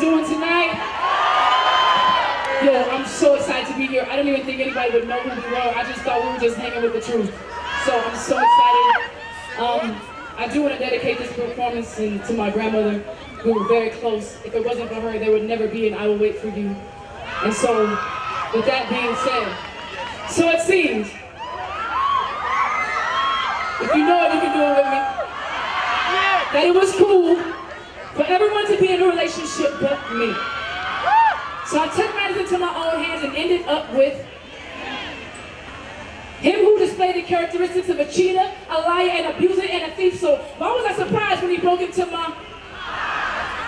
Doing tonight? Yo, I'm so excited to be here. I didn't even think anybody would know who we were. I just thought we were just hanging with the truth. So I'm so excited. I do want to dedicate this performance to my grandmother. We were very close. If it wasn't for her, there would never be an I Will Wait For You. And so, with that being said, so it seems, if you know it, you can do it with me, that it was cool for everyone to be in a relationship but me. So I took matters into my own hands and ended up with him who displayed the characteristics of a cheater, a liar, an abuser, and a thief. So why was I surprised when he broke into my...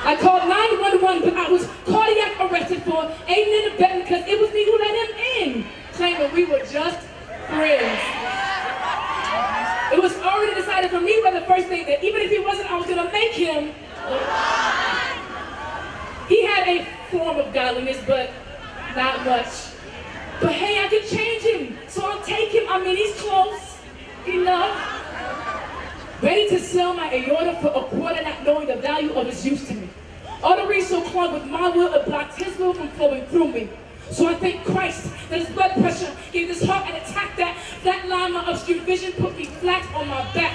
I called 911, but I was cardiac arrested for aiding and abetting because it was me who let him in, claiming we were just friends. It was already decided for me by the first thing that even if he wasn't, I was gonna make him. He had a form of godliness, but not much. But hey, I can change him, so I'll take him. I mean, he's close enough. Ready to sell my aorta for a quarter, not knowing the value of its use to me. Arteries so clogged with my will, it blocked his will from flowing through me. So I thank Christ that his blood pressure gave this heart an attack that flatlined my obscure vision, put me flat on my back.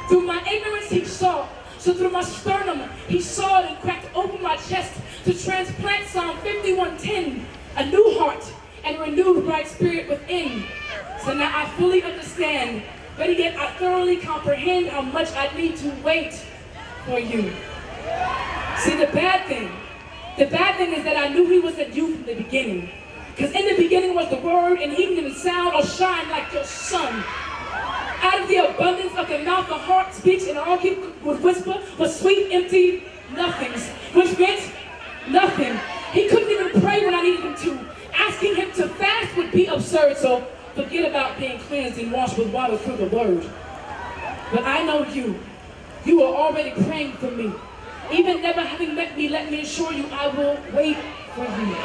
Through my ignorance, he saw. So through my sternum, he sawed and cracked open my chest to transplant Psalm 51:10, a new heart and renewed right spirit within. So now I fully understand, but yet I thoroughly comprehend how much I need to wait for you. See, the bad thing is that I knew he wasn't you from the beginning. Because in the beginning was the word, and he didn't sound or shine like your son. Out of the abundance of the mouth, the heart speaks, and all he would whisper was sweet, empty nothings, which meant nothing. He couldn't even pray when I needed him to. Asking him to fast would be absurd, so forget about being cleansed and washed with water through the word. But I know you. You are already praying for me. Even never having met me, let me assure you I will wait for you.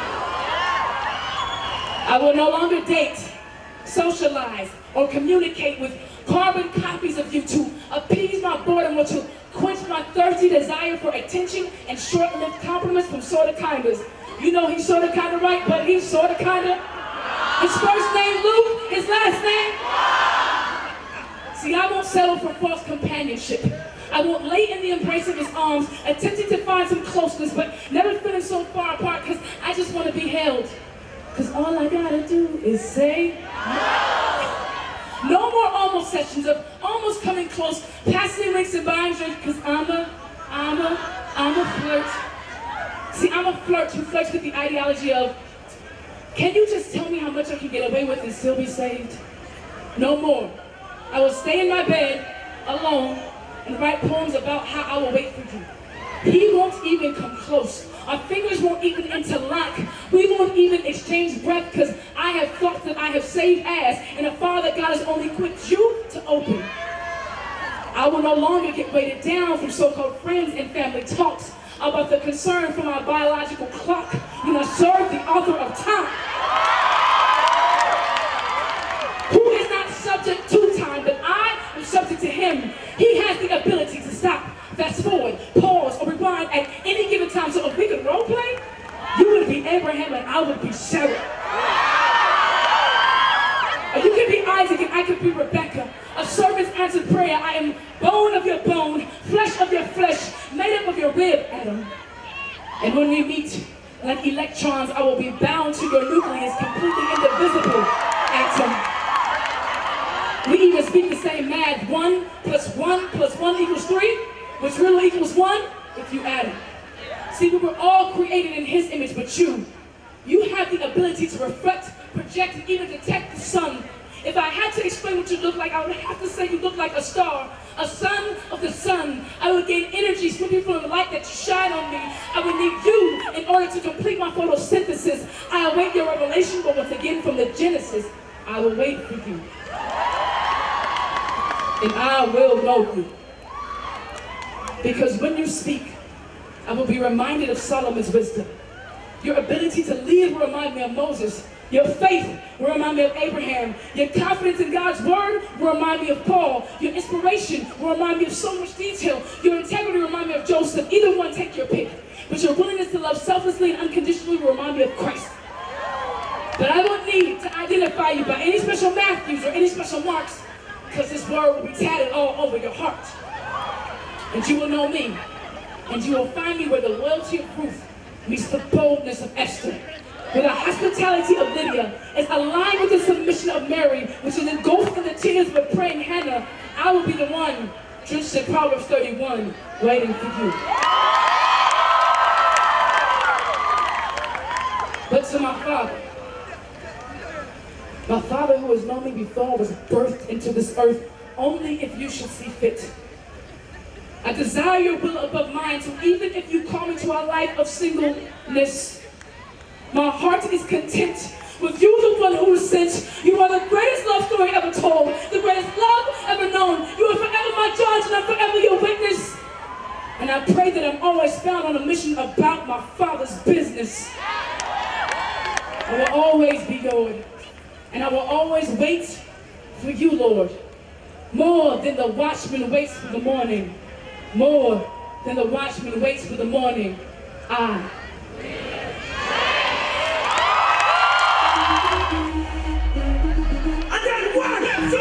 I will no longer date, socialize, or communicate with carbon copies of you to appease my boredom or to quench my thirsty desire for attention and short-lived compliments from sorta kindas. You know he's sorta kinda right, but he's sorta kinda. His first name Luke, his last name. See, I won't settle for false companionship. I won't lay in the embrace of his arms, attempting to find some closeness, but never feeling so far apart because I just want to be held. Because all I gotta do is say no. No more almost sessions of almost coming close, passing links and buying drinks, because I'm a flirt. See, I'm a flirt who flirts with the ideology of, can you just tell me how much I can get away with and still be saved? No more. I will stay in my bed alone and write poems about how I will wait for you. He won't even come close. Our fingers won't even interlock. We won't even exchange breath because I have thought that I have saved ass and a fire that God has only equipped you to open. I will no longer get weighted down from so-called friends and family talks about the concern for my biological clock when I serve the author of time, who is not subject to time, but I am subject to him. He has the ability to stop, fast forward, pause, or rewind at any given time. So if we could role play, you would be Abraham and I would be Sarah. Or you could be Isaac and I could be Rebecca. A servant's answered prayer. I am bone of your bone, flesh of your flesh, made up of your rib, Adam. And when we meet like electrons, I will be bound to your nucleus, completely indivisible, atom. We even speak the same math. 1 + 1 + 1 = 3, which really equals 1 if you add it. See, we were all created in his image, but you have the ability to reflect, project, and even detect the sun. If I had to explain what you look like, I would have to say you look like a star, a son of the sun. I would gain energy sweeping from the light that you shine on me. I would need you in order to complete my photosynthesis. I await your revelation, but once again from the Genesis, I will wait for you. And I will know you. Because when you speak, I will be reminded of Solomon's wisdom. Your ability to lead will remind me of Moses. Your faith will remind me of Abraham. Your confidence in God's word will remind me of Paul. Your inspiration will remind me of so much detail. Your integrity will remind me of Joseph. Either one, take your pick. But your willingness to love selflessly and unconditionally will remind me of Christ. But I won't need to identify you by any special Matthews or any special marks, because this word will be tatted all over your heart. And you will know me. And you will find me where the loyalty of Ruth meets the boldness of Esther, where the hospitality of Lydia is aligned with the submission of Mary, which is engulfed in the tears of a praying Hannah. I will be the one, drenched in Proverbs 31, waiting for you. But to my Father who has known me before I was birthed into this earth, only if you should see fit. I desire your will above mine, so even if you call me to a life of singleness, my heart is content with you, the one who was sent. You are the greatest love story ever told, the greatest love ever known. You are forever my judge, and I'm forever your witness. And I pray that I'm always found on a mission about my Father's business. I will always be yours, and I will always wait for you, Lord, more than the watchman waits for the morning. More than the watchman waits for the morning, I got 1, 2,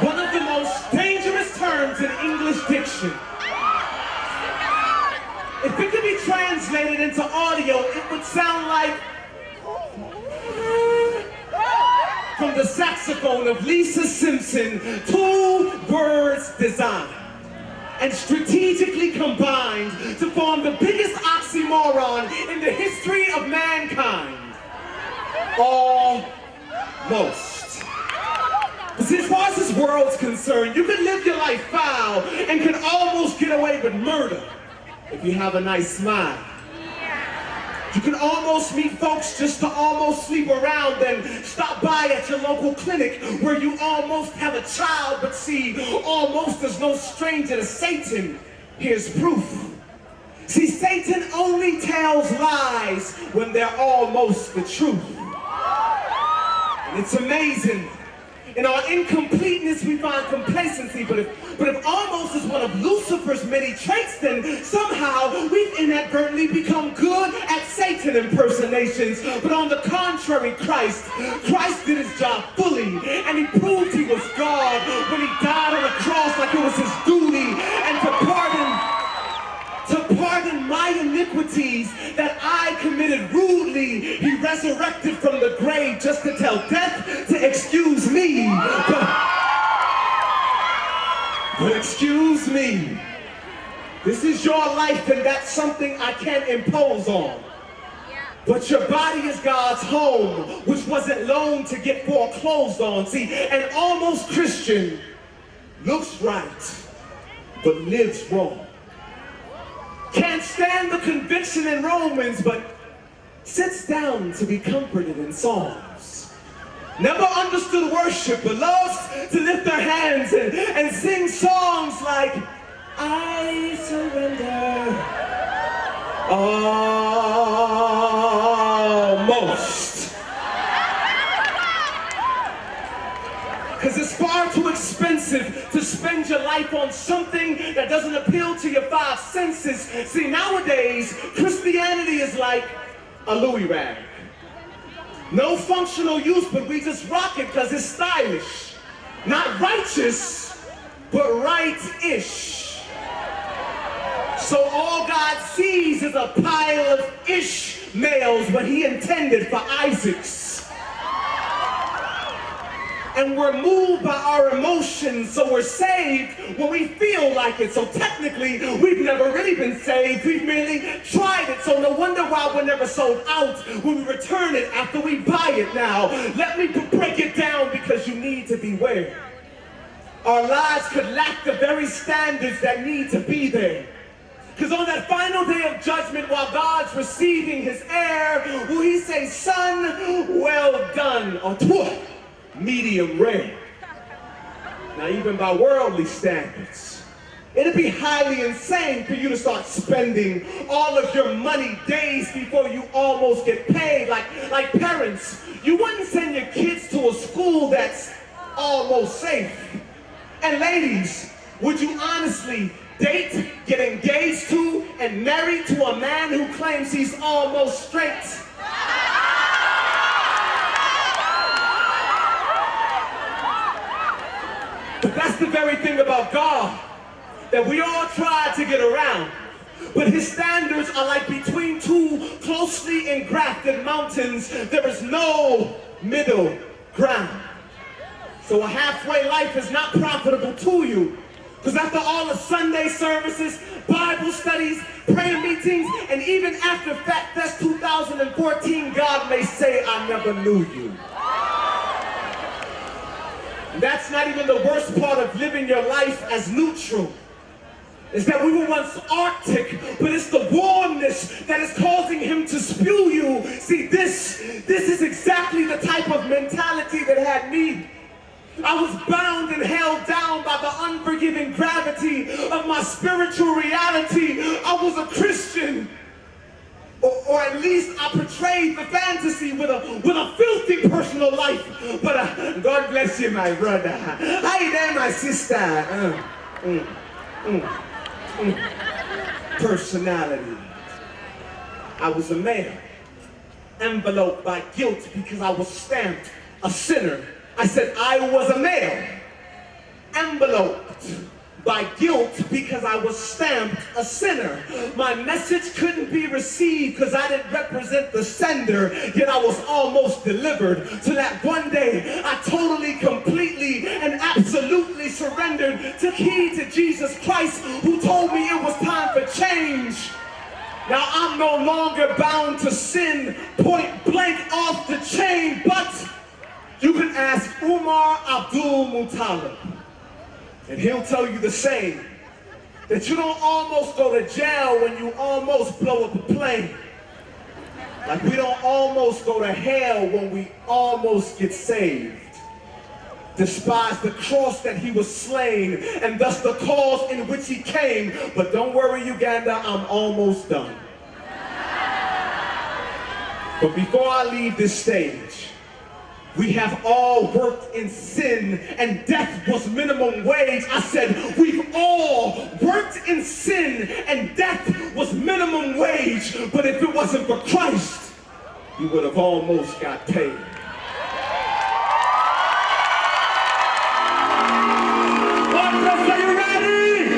1 of the most dangerous terms in English diction. If it could be translated into audio, it would sound like from the saxophone of Lisa Simpson, 2 words designed and strategically combined to form the biggest oxymoron in the history of mankind. Almost. Because as far as this world's concerned, you can live your life foul and can almost get away with murder if you have a nice smile. You can almost meet folks just to almost sleep around, then stop by at your local clinic where you almost have a child, but see, almost is no stranger to Satan. Here's proof. See, Satan only tells lies when they're almost the truth. And it's amazing. In our incompleteness, we find complacency, but if almost is one of Lucifer's many traits, then somehow we've inadvertently become good at Satan impersonations. But on the contrary, Christ did his job fully, and he proved he was God when he died on the cross like it was his duty, and to pardon my iniquities that I committed rudely, he resurrected from the grave just to tell death to excuse me. But excuse me, this is your life and that's something I can't impose on. But your body is God's home, which wasn't loaned to get foreclosed on. See, an almost Christian looks right, but lives wrong. Can't stand the conviction in Romans, but sits down to be comforted in Psalms. Never understood worship, but loves to lift their hands and sing songs like, I surrender almost. Because it's far too expensive to spend your life on something that doesn't appeal to your five senses. See, nowadays, Christianity is like a Louis rag. No functional use, but we just rock it because it's stylish. Not righteous, but right-ish. So all God sees is a pile of Ishmaels, but he intended for Isaacs. And we're moved by our emotions, so we're saved when we feel like it. So technically, we've never really been saved. We've merely tried it. So no wonder why we're never sold out when we return it after we buy it now. Let me break it down because you need to beware. Our lives could lack the very standards that need to be there. Because on that final day of judgment, while God's receiving his heir, will he say, son, well done, or medium rare. Now, even by worldly standards, it'd be highly insane for you to start spending all of your money days before you almost get paid. Like parents, you wouldn't send your kids to a school that's almost safe. And ladies, would you honestly date, get engaged to, and married to a man who claims he's almost straight? But that's the very thing about God, that we all try to get around. But his standards are like between two closely engrafted mountains. There is no middle ground. So a halfway life is not profitable to you. Because after all the Sunday services, Bible studies, prayer meetings, and even after Phatfest 2014, God may say, I never knew you. That's not even the worst part of living your life as neutral. Is that we were once Arctic, but it's the warmness that is causing him to spew you. See, this is exactly the type of mentality that had me. I was bound and held down by the unforgiving gravity of my spiritual reality. I was a Christian. Or at least I portrayed the fantasy with a filthy personal life. But God bless you, my brother. Hi there, my sister. Personality. I was a man, enveloped by guilt because I was stamped a sinner. I said I was a male, enveloped by guilt because I was stamped a sinner. My message couldn't be received because I didn't represent the sender, yet I was almost delivered. So that one day I totally, completely, and absolutely surrendered, took heed to Jesus Christ, who told me it was time for change. Now I'm no longer bound to sin, point blank off the chain, but you can ask Umar Abdul Muttalib, and he'll tell you the same, that you don't almost go to jail when you almost blow up a plane. Like we don't almost go to hell when we almost get saved. Despise the cross that he was slain, and thus the cause in which he came. But don't worry, Uganda, I'm almost done. But before I leave this stage, we have all worked in sin, and death was minimum wage. I said, we've all worked in sin, and death was minimum wage. But if it wasn't for Christ, you would have almost got paid. Are you ready?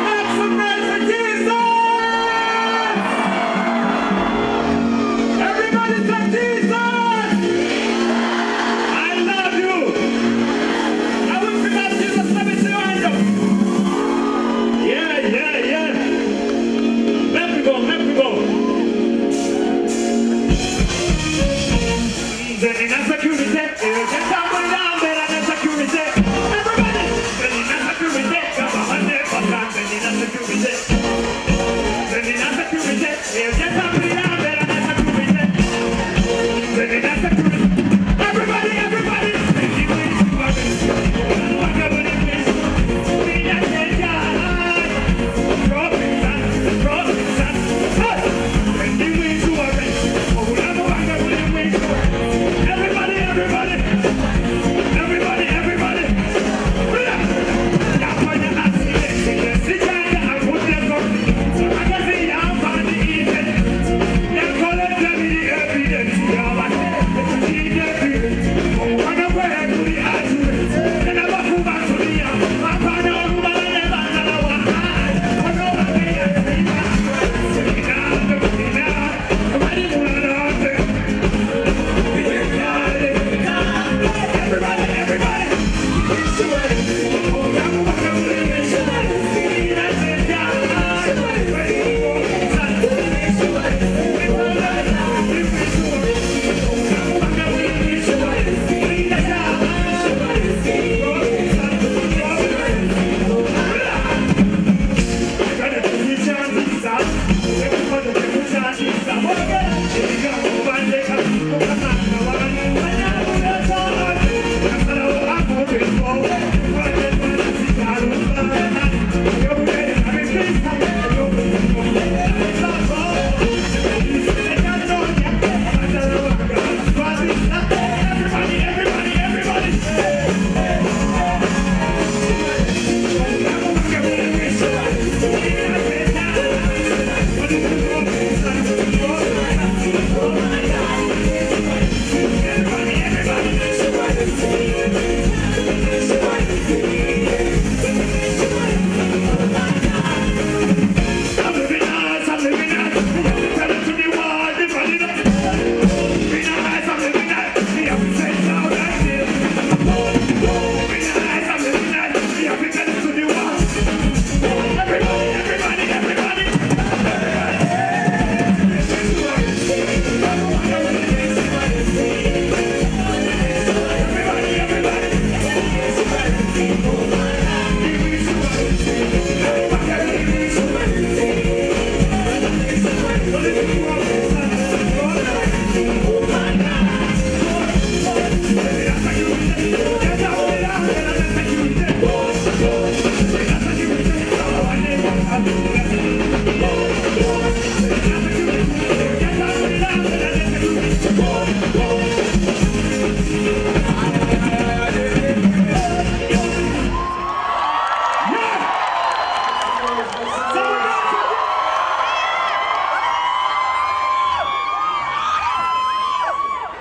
Make some noise for Jesus! Everybody say Jesus! I love you! I will pick up Jesus, let me see your hand up. Yeah. Let me go. Then in security, get somebody down there and security. Everybody! Then in security, come on, then in security. Then in security, get somebody down there and security. Then in security. Everybody!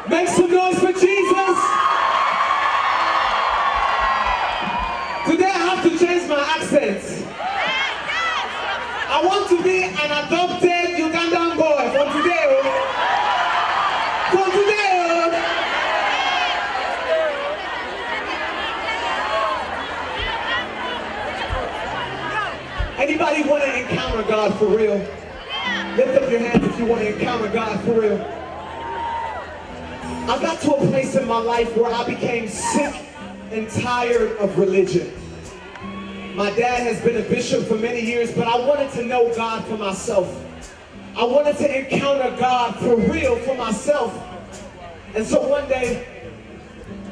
Make some noise for Jesus. Today I have to change my accent. I want to be an adopted Ugandan boy from today. From today. Anybody want to encounter God for real? Lift up your hands if you want to encounter God for real. I got to a place in my life where I became sick and tired of religion. My dad has been a bishop for many years, but I wanted to know God for myself. I wanted to encounter God for real, for myself. And so one day,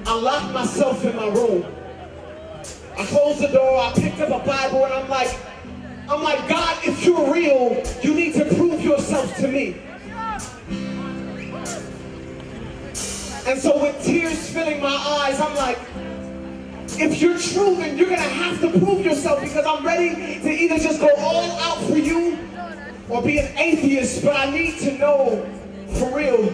I locked myself in my room. I closed the door, I picked up a Bible, and I'm like, God, if you're real, you need to prove yourself to me. And so with tears filling my eyes, I'm like, if you're true, then you're gonna have to prove yourself, because I'm ready to either just go all out for you or be an atheist, but I need to know for real.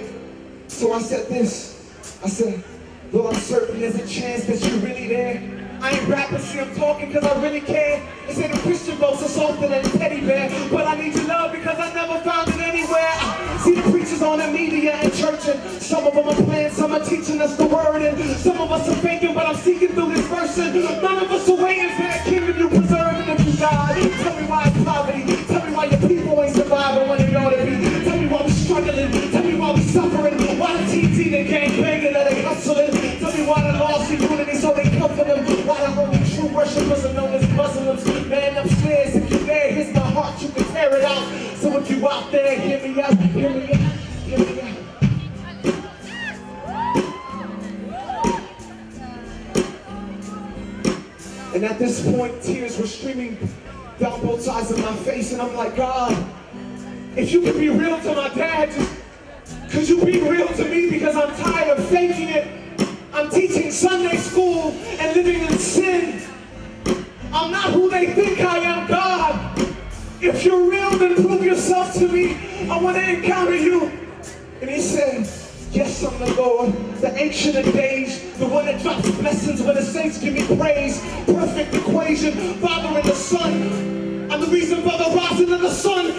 So I said this, I said, Lord, I'm certain there's a chance that you're really there. I ain't rapping, see, I'm talking because I really care. They say the Christian folks are softer than a teddy bear, but I need your love because I never found it anywhere. I see the preachers on the media and church, and some of them are playing, some are teaching us the word, and some of us are faking, but I'm seeking through this verse, and none of us are waiting for that kingdom you preserve. And if you die, tell me why it's poverty, tell me why your people ain't surviving when they ought to be, tell me why we struggling, tell me why we suffering, why the TT they gang banging or they hustling, tell me why the lost in unity so they comfort them. Why the only true worshipers are known as Muslims? Man upstairs, if you're there, here's my heart, you can tear it out. So if you out there, hear me out, hear me out, hear me out. And at this point, tears were streaming down both sides of my face, and I'm like, God, if you could be real to my dad, just could you be real to me, because I'm tired of faking it. I'm teaching Sunday school and living in sin. I'm not who they think I am, God. If you're real, then prove yourself to me. I want to encounter you. And he said, yes, I'm the Lord, the ancient of days, the one that drops blessings when the saints give me praise. Perfect equation, Father and the Son. I'm the reason for the rising of the sun.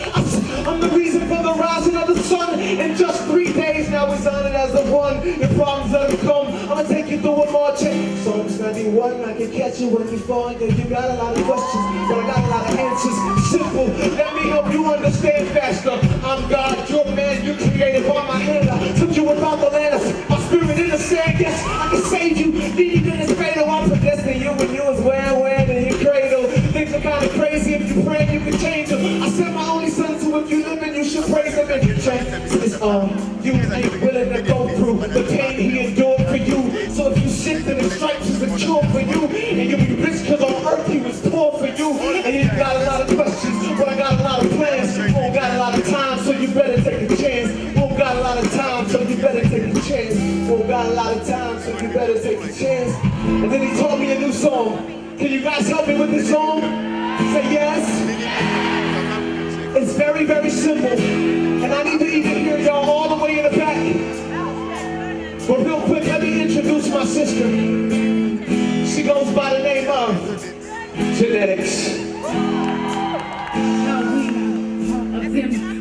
I'm the reason for the rising of the sun. In just 3 days, now we're honored as the one. Your problems let them come. I'm gonna take you through one more check. Psalms 91, I can catch you when you fall. Yeah, you got a lot of questions, but I got a lot of answers. Simple, let me help you understand faster. I'm God, you're man, you created by my hand. I took you about the land of my spirit in the sand. Yes, I can save you. Leave you in this cradle. I'm predestined you when you was wearing in your cradle. Things are kind of crazy. If you pray, you can change them. I sent my only son to if you live and you should praise him. And you change. It's you ain't willing to go through the pain he endured for you. So if you sick, then his stripes is a cure for you. And you'll be rich because on earth he was poor for you. And you got a lot of questions, but I got a lot of plans. You don't got a lot of time, so you better take a chance. You don't got a lot of time, so you better take a chance. You don't got a lot of time, so you better take a chance. And then he taught me a new song. Can you guys help me with this song? Say yes. It's very, very simple. And I need to even hear y'all all the way in the back. But real quick, let me introduce my sister. She goes by the name of Genetics.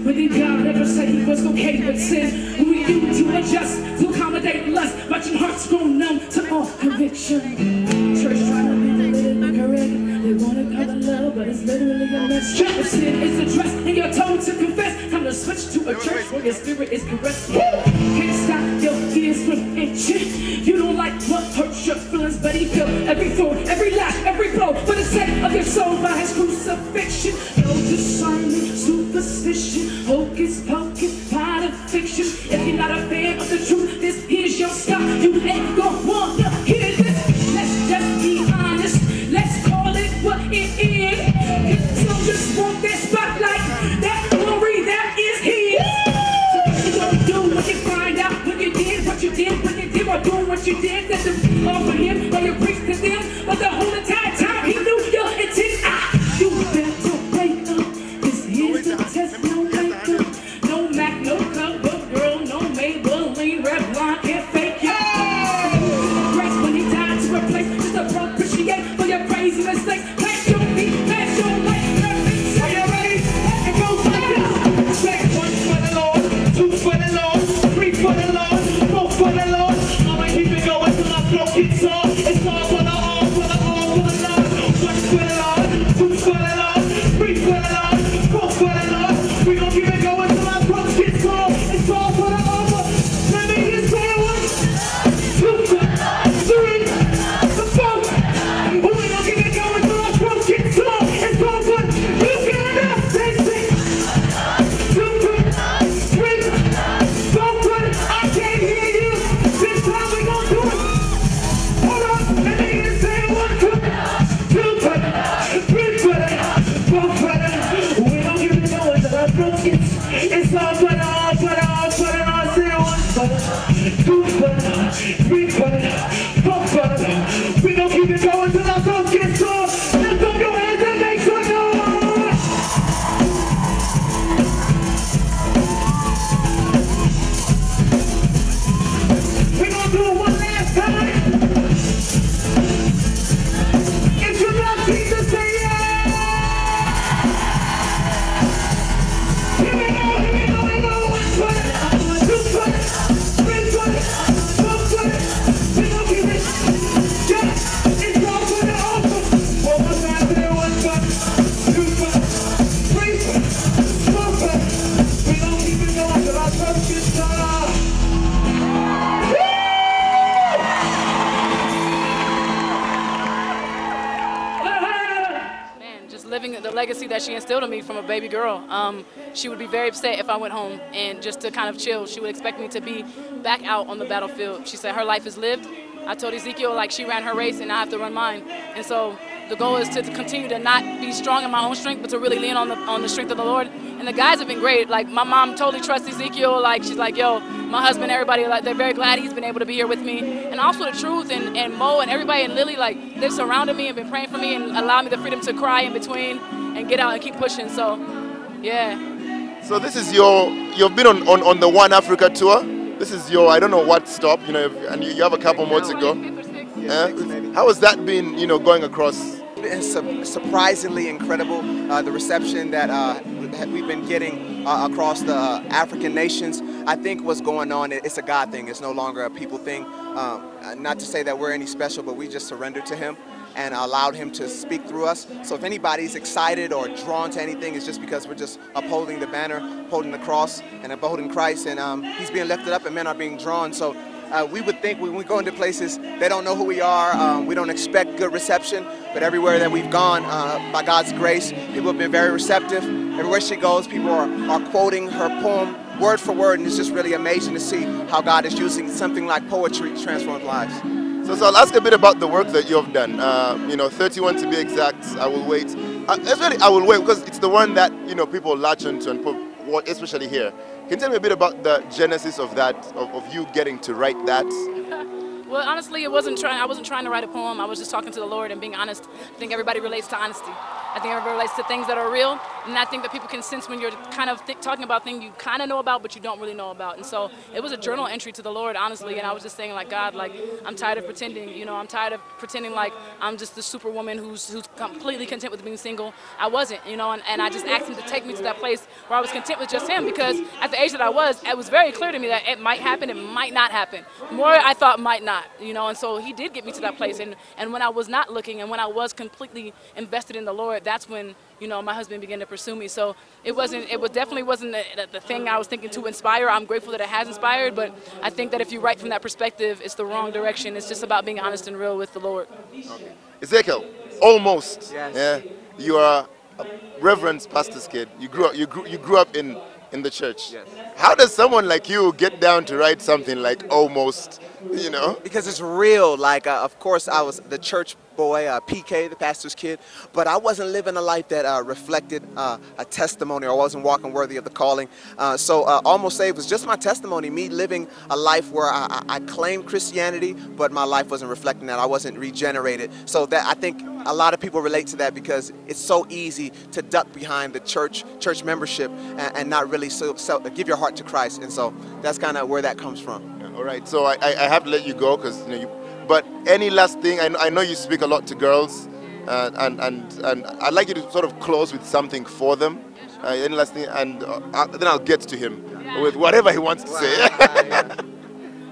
When God never said he was okay with sin, we need to adjust to accommodate lust. Watching hearts grow numb to all conviction. Church trying to be politically correct. They want to call it love, but it's literally a mess. If sin is addressed and you're told to confess, time to switch to a church where your spirit is caressed. Can't stop your ears from itching. You don't like what hurts your feelings, but he felt every thorn, every lash, every blow for the sake of your soul by his crucifixion. No discernment, superstition, hocus pocus, part of fiction. If you're not a fan of the truth, this here's your stuff. You ain't gonna want to hear this. Let's just be honest. Let's call it what it is. So just want that spotlight, that glory that is his. So what you gonna do when you find out when you did what you did, when you did or doing what you did? That the all for him or you preach to them, but the whole entire time he knew your intent. You better wake up. This here's the test. No makeup, no Mac, no cover girl, no Maybelline, red blonde, can't fake you. Christ when he died to replace just a propitiate for your crazy mistakes. Plant your feet, plant your life, perfect. Are you ready? It goes like this. Say 1 for the Lord, 2 for the Lord, 3 for the Lord, 4 for the Lord. I'ma keep it going till my throat gets off. It's all for the all, for the all, for the Lord. 1 for the Lord, 2 for the Lord, 3 for the Lord, 4 for the Lord. We gon' keep it going till my throat gets off. It's all for the all. Let me just say it once. super, super, super. We gon' keep it going till our throats get sore. Let's throw your hands and make some noise. We gon' do it one last time. If you love Jesus, say yeah. Here we go, here we go, here we go. One foot, two foot, three foot, four foot. We gon' keep it. Yeah, it's all for the altar. One more time, say one foot, two foot, three foot, four foot. We gon' keep it going till our throats get sore. Living the legacy that she instilled in me from a baby girl. She would be very upset if I went home and just to kind of chill. She would expect me to be back out on the battlefield. She said her life is lived. I told Ezekiel like she ran her race and I have to run mine. And so the goal is to continue to not be strong in my own strength, but to really lean on the strength of the Lord. And the guys have been great. Like my mom totally trusts Ezekiel. Like she's like, yo, my husband, everybody, like they're very glad he's been able to be here with me. And also the truth and Mo and everybody and Lily, like they've surrounded me and been praying for me and allowed me the freedom to cry in between and get out and keep pushing. So, yeah. So this is you've been on the One Africa tour. This is your, I don't know what stop, you know, and you have a couple more to go. How has that been, you know, going across? It's surprisingly incredible, the reception that we've been getting across the African nations. I think what's going on, it's a God thing. It's no longer a people thing. Not to say that we're any special, but we just surrendered to Him and allowed Him to speak through us. So if anybody's excited or drawn to anything, it's just because we're just upholding the banner, holding the cross, and upholding Christ, and He's being lifted up and men are being drawn. So we would think when we go into places, they don't know who we are, we don't expect good reception, but everywhere that we've gone, by God's grace, people have been very receptive. Everywhere she goes, people are quoting her poem word for word, and it's just really amazing to see how God is using something like poetry to transform lives. So I'll ask a bit about the work that you've done. You know, 31 to be exact, I Will Wait. Especially I Will Wait because it's the one that, you know, people latch onto and put, especially here. Can you tell me a bit about the genesis of that, of you getting to write that? Well, honestly, I wasn't trying to write a poem. I was just talking to the Lord and being honest. I think everybody relates to honesty. I think everybody relates to things that are real, and I think that people can sense when you're kind of talking about things you kind of know about, but you don't really know about. And so it was a journal entry to the Lord, honestly, and I was just saying, like, God, like, I'm tired of pretending, you know, I'm tired of pretending like I'm just the superwoman who's completely content with being single. I wasn't, you know, and I just asked Him to take me to that place where I was content with just Him, because at the age that I was, it was very clear to me that it might happen, it might not happen. More I thought might not, you know, and so He did get me to that place. And when I was not looking and when I was completely invested in the Lord, that's when, you know, my husband began to pursue me. So it definitely wasn't the thing I was thinking to inspire. I'm grateful that it has inspired, but I think that if you write from that perspective, it's the wrong direction. It's just about being honest and real with the Lord. Okay. Ezekiel, almost. Yes. Yeah. You are a reverend pastor's kid. You grew up in the church. Yes. How does someone like you get down to write something like almost, you know? Because it's real. Like, of course, I was the church boy, PK, the pastor's kid, but I wasn't living a life that reflected a testimony, or I wasn't walking worthy of the calling. So Almost Saved was just my testimony, me living a life where I claimed Christianity, but my life wasn't reflecting that. I wasn't regenerated. So that, I think a lot of people relate to that, because it's so easy to duck behind the church membership and not really give your heart to Christ. And so that's kind of where that comes from. All right, so I have to let you go, because, you know, but any last thing? I know you speak a lot to girls, and I'd like you to sort of close with something for them. Any last thing, and then I'll get to him with whatever he wants to say.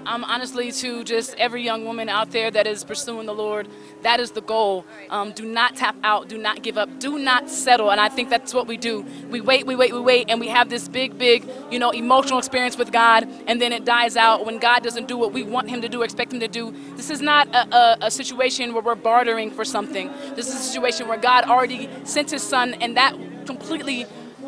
Honestly, to just every young woman out there that is pursuing the Lord, that is the goal. Do not tap out, do not give up, do not settle. And I think that's what we do. We wait, and we have this big, you know, emotional experience with God, and then it dies out when God doesn't do what we want Him to do, expect Him to do. This is not a situation where we're bartering for something. This is a situation where God already sent His Son, and that completely,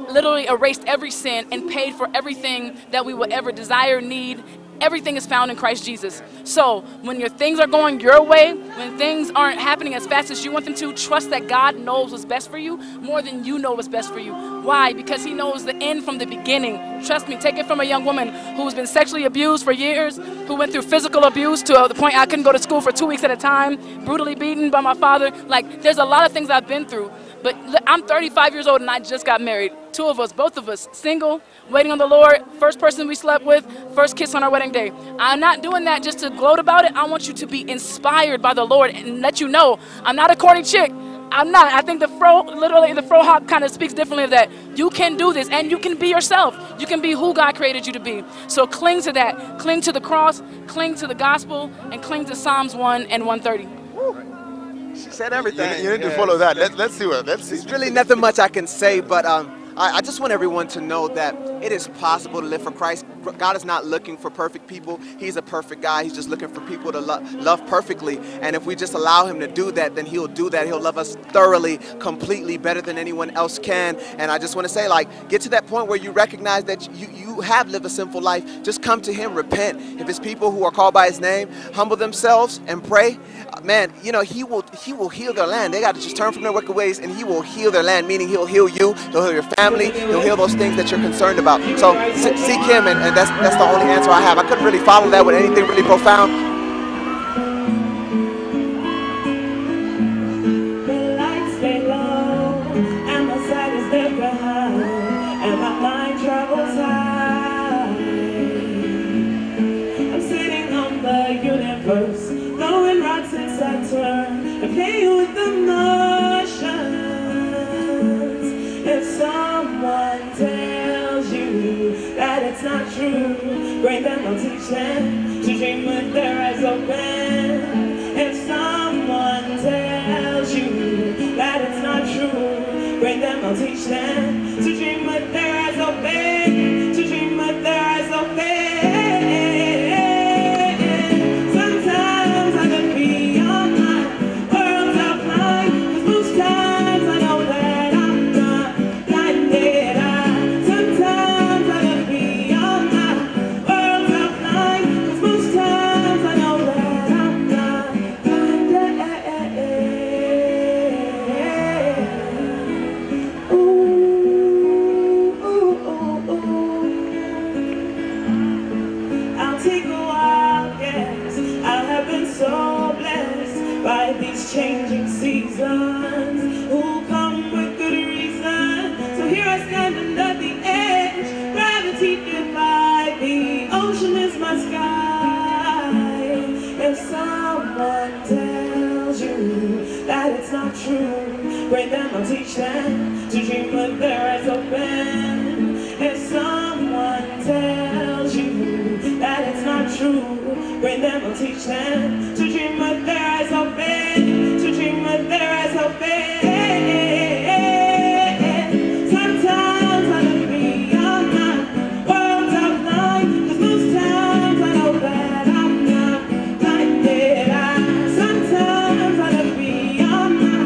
literally erased every sin and paid for everything that we would ever desire, need. Everything is found in Christ Jesus. So when your things are going your way, when things aren't happening as fast as you want them to, trust that God knows what's best for you more than you know what's best for you. Why? Because he knows the end from the beginning. Trust me, take it from a young woman who's been sexually abused for years, who went through physical abuse to the point I couldn't go to school for 2 weeks at a time, brutally beaten by my father. Like, there's a lot of things I've been through. But I'm 35 years old and I just got married. Two of us, both of us, single, waiting on the Lord, first person we slept with, first kiss on our wedding day. I'm not doing that just to gloat about it. I want you to be inspired by the Lord and let you know I'm not a corny chick. I'm not. I think the fro hop kind of speaks differently of that. You can do this and you can be yourself. You can be who God created you to be. So cling to that. Cling to the cross, cling to the gospel, and cling to Psalms 1 and 130. She said everything. You need to follow that. Let's see what. Let's see. There's really nothing much I can say, but I just want everyone to know that it is possible to live for Christ. God is not looking for perfect people. He's a perfect guy. He's just looking for people to love perfectly. And if we just allow him to do that, then he'll do that. He'll love us thoroughly, completely, better than anyone else can. And I just want to say, like, get to that point where you recognize that you have lived a sinful life. Just come to him, repent. If it's people who are called by his name, humble themselves and pray. Man, you know, he will heal their land. They got to just turn from their wicked ways and he will heal their land, meaning he'll heal you, he'll heal your family, he'll heal those things that you're concerned about. So seek him, and that's the only answer I have. I couldn't really follow that with anything really profound. The lights stay low, and my side is left behind, and my mind travels high. I'm sitting on the universe, throwing rocks in Saturn, and playing with the motions. If someone tells you that it's not true, great then I'll teach them to dream with their eyes open. If someone tells you that it's not true, great then I'll teach them to dream with their eyes open, to dream with their eyes open. Sometimes I could be on my world's outline, 'cause most times I know that I'm not blinded. Sometimes I could be on my world's outline, 'cause most times I know that I'm not blinded. Ooh, ooh, ooh, ooh. I'll take a wild guess. I have been so blessed by these changing seasons, who come with good reason. So here I stand under the edge. Gravity defied, the ocean is my sky. If someone tells you that it's not true, great then I'll teach them to dream with their eyes open. If someone tells you that it's not true, great then I'll teach them to dream with their eyes open, to dream with their eyes open. Sometimes I look beyond my world's outline, 'cause most times I know that I'm not blinded. Sometimes I look beyond my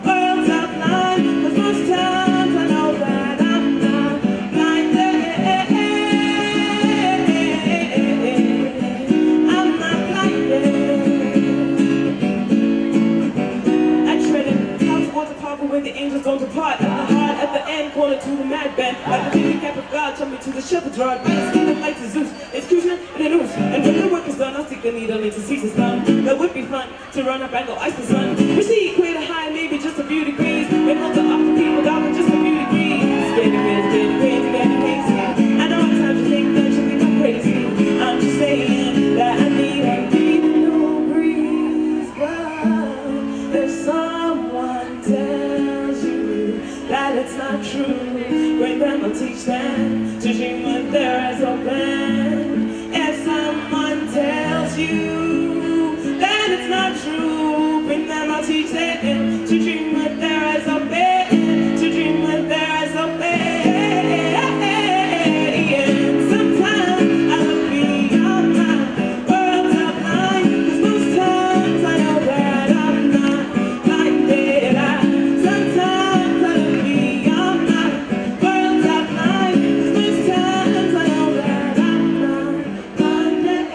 world's outline, 'cause most times I know that I'm not blinded. I'm not blinded. I treaded out towards the park where the angels don't depart. At the heart, at the end, corner to the mad bend. Like the handicap of God, told me to the shepherd's rod. But it's kingdom like to Zeus, execution and a noose. And when the work is done, I'll stick the needle into Caesar's thumb. That would be fun to run up and go ice the sun. Proceed, equator high, maybe just a few degrees. When hold the upper people down with just a few degrees. Getting crazy, getting crazy. I know it's time to think that you think I'm crazy. I'm just saying that I need a new breeze. But if someone tells you that it's not true, great then I'll teach them to dream with their eyes open. If someone tells you that it's not true, great then I'll teach them to dream with their eyes open, to dream with their eyes open. Sometimes I look beyond my world's outline, 'cause most times I know that I'm not blinded. Sometimes I look beyond my world's outline, 'cause most times I know that I'm not blinded.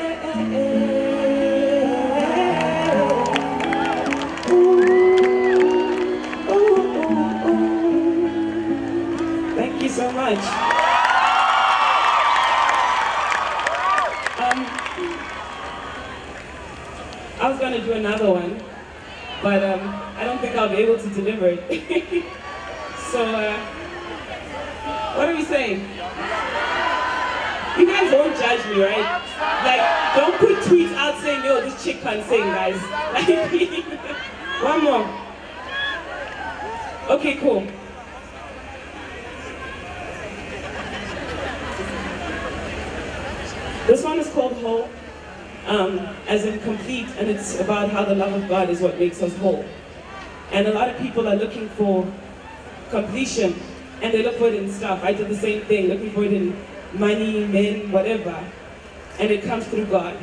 I was gonna do another one, but I don't think I'll be able to deliver it. So, what are we saying? You guys won't judge me, right? Like, don't put tweets out saying, yo, this chick can't sing, guys. One more. Okay, cool. This one is called Whole, as in complete, and it's about how the love of God is what makes us whole. And a lot of people are looking for completion, and they look for it in stuff. I did the same thing, looking for it in money, men, whatever, and it comes through God.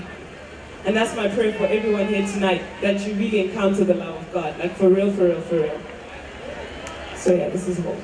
And that's my prayer for everyone here tonight, that you really encounter the love of God, like for real, for real, for real. So yeah, this is Whole.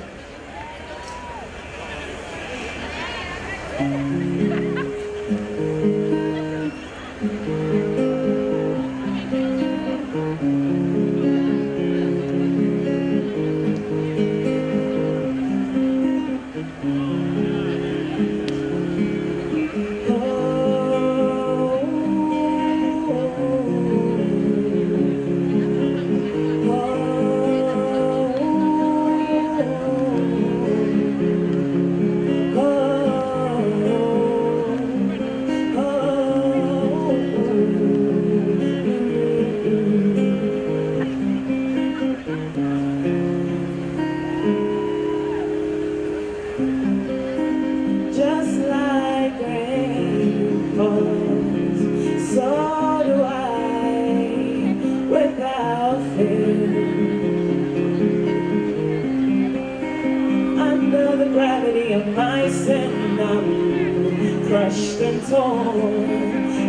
Crushed and torn,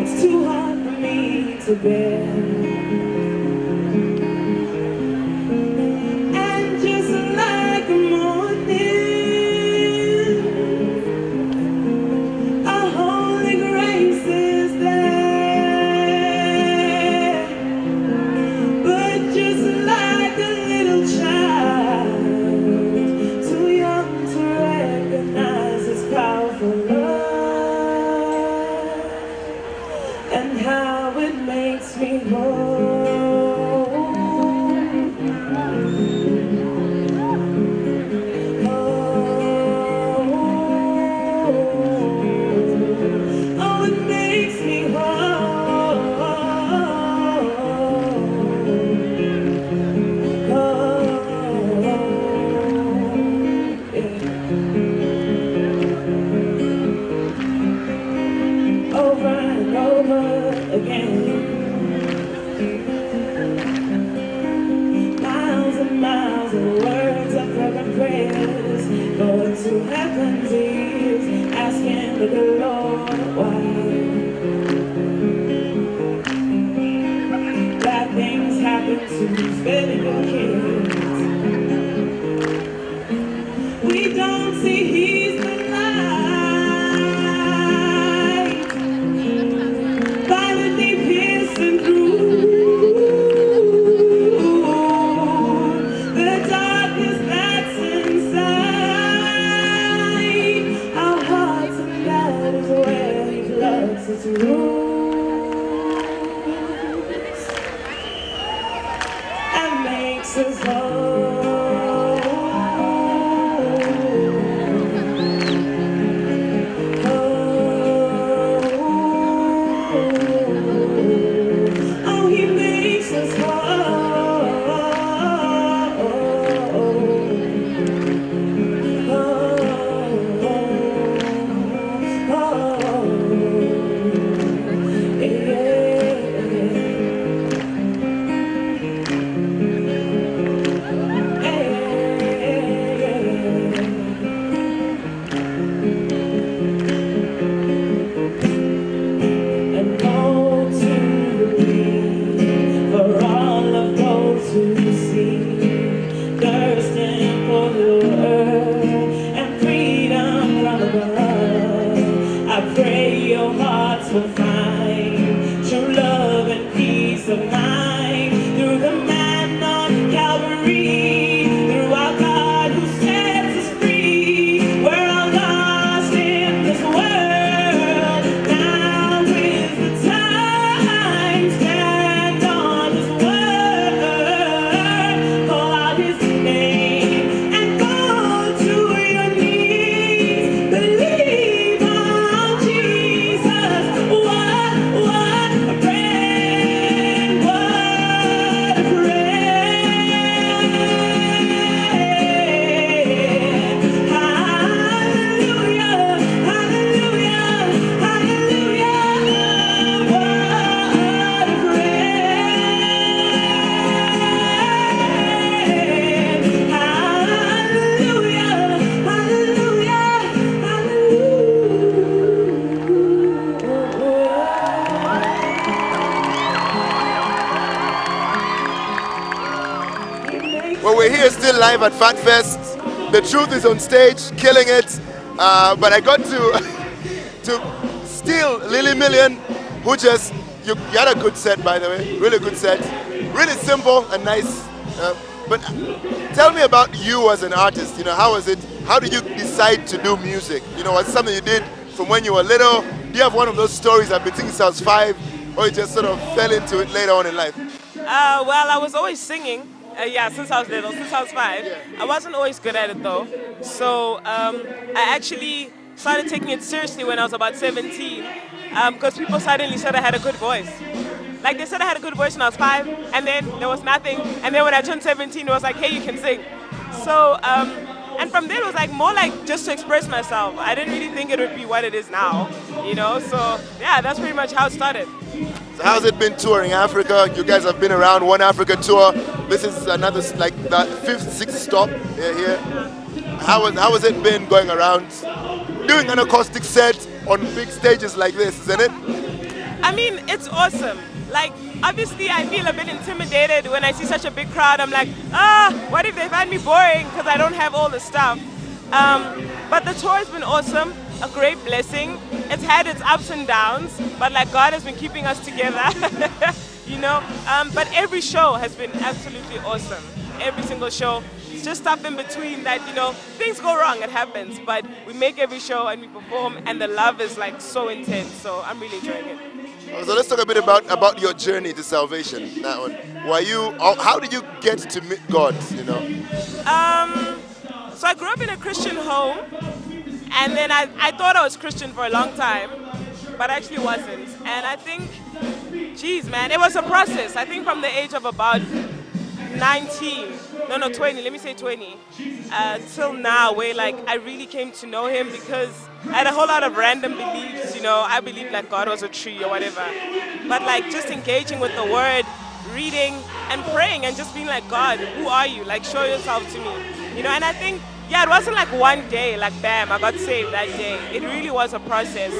it's too hard for me to bear. And just like a morning, a holy grace is there. But just like a little child, too young to recognize His powerful love. And how it makes me whole. Oh, it makes me whole. Over and over again. Miles and miles of words of fervent prayers, going to heaven's ears, asking the Lord why. Bad things happen to very good kids. We don't see He's the light, violently piercing through the darkness that's inside our hearts, and that is where His love sits roots and makes us whole. we're here still live at Phatfest. The Truth is on stage, killing it. But I got to steal Lily Million, who just, you had a good set, by the way, really good set. Really simple and nice. But tell me about you as an artist. You know, how was it? How did you decide to do music? You know, was it something you did from when you were little? Do you have one of those stories I've been thinking since I was 5, or you just sort of fell into it later on in life? Well, I was always singing. Yeah, since I was little, since I was 5. Yeah. I wasn't always good at it though. So I actually started taking it seriously when I was about 17, because people suddenly said I had a good voice. Like they said I had a good voice when I was 5, and then there was nothing. And then when I turned 17, it was like, hey, you can sing. So, and from there it was like more like just to express myself. I didn't really think it would be what it is now, you know? So yeah, that's pretty much how it started. So how's it been touring Africa? You guys have been around One Africa tour. This is another, like the 5th, 6th stop here. How has it been going around, doing an acoustic set on big stages like this, isn't it? I mean, it's awesome. Like, obviously I feel a bit intimidated when I see such a big crowd. I'm like, what if they find me boring because I don't have all the stuff? But the tour has been awesome, a great blessing. It's had its ups and downs, but like God has been keeping us together, you know? But every show has been absolutely awesome. Every single show. It's just stuff in between that, you know, things go wrong, it happens, but we make every show and we perform, and the love is like so intense, so I'm really enjoying it. So let's talk a bit about your journey to salvation. That one. How did you get to meet God, you know? So I grew up in a Christian home, and then I thought I was Christian for a long time, but I actually wasn't. And I think, geez man, it was a process. I think from the age of about 20, let me say 20, till now, where like I really came to know him, because I had a whole lot of random beliefs, you know. I believed like God was a tree or whatever, but like just engaging with the word, reading and praying and just being like, God, who are you? Like, show yourself to me, you know. And I think, yeah, it wasn't like one day, like bam, I got saved that day. It really was a process.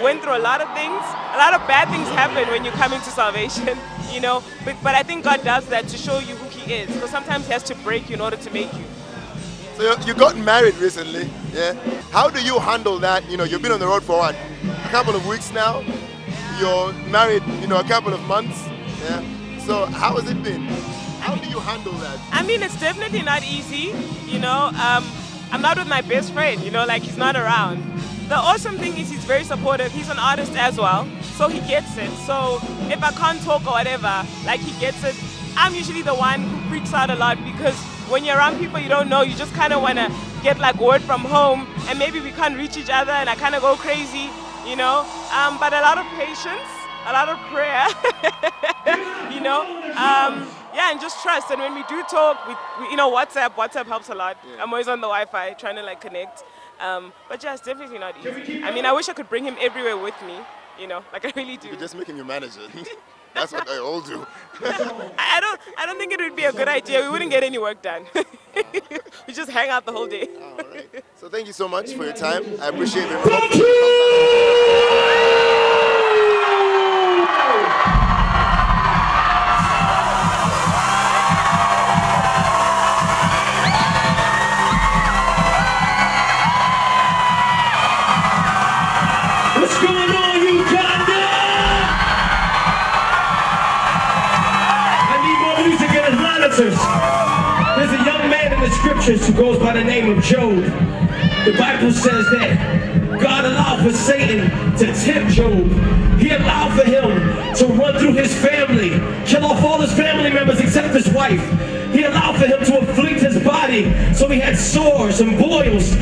Went through a lot of things. A lot of bad things happen when you come into salvation, you know. But I think God does that to show you who He is, because sometimes He has to break you in order to make you. So you got married recently, yeah? How do you handle that? You know, you've been on the road for what, a couple of weeks now? You're married, you know, a couple of months, yeah? So how has it been? How do you handle that? I mean, it's definitely not easy, you know. I'm not with my best friend, you know, like he's not around. The awesome thing is he's very supportive. He's an artist as well, so he gets it. So if I can't talk or whatever, like he gets it. I'm usually the one who freaks out a lot, because when you're around people you don't know, you just kind of want to get like word from home, and maybe we can't reach each other and I kind of go crazy, you know. But a lot of patience, a lot of prayer, you know. Yeah, and just trust. And when we do talk, we you know, WhatsApp helps a lot. Yeah. I'm always on the Wi-Fi trying to like connect. But yeah, it's definitely not easy. I mean, I wish I could bring him everywhere with me, you know, like I really do. You're just making you manager. That's what I all do. I don't think it would be a good idea. We wouldn't get any work done. We just hang out the whole day. All right. So thank you so much for your time. I appreciate it. There's a young man in the scriptures who goes by the name of Job. The Bible says that God allowed for Satan to tempt Job. He allowed for him to run through his family, kill off all his family members except his wife. He allowed for him to afflict his body, so he had sores and boils.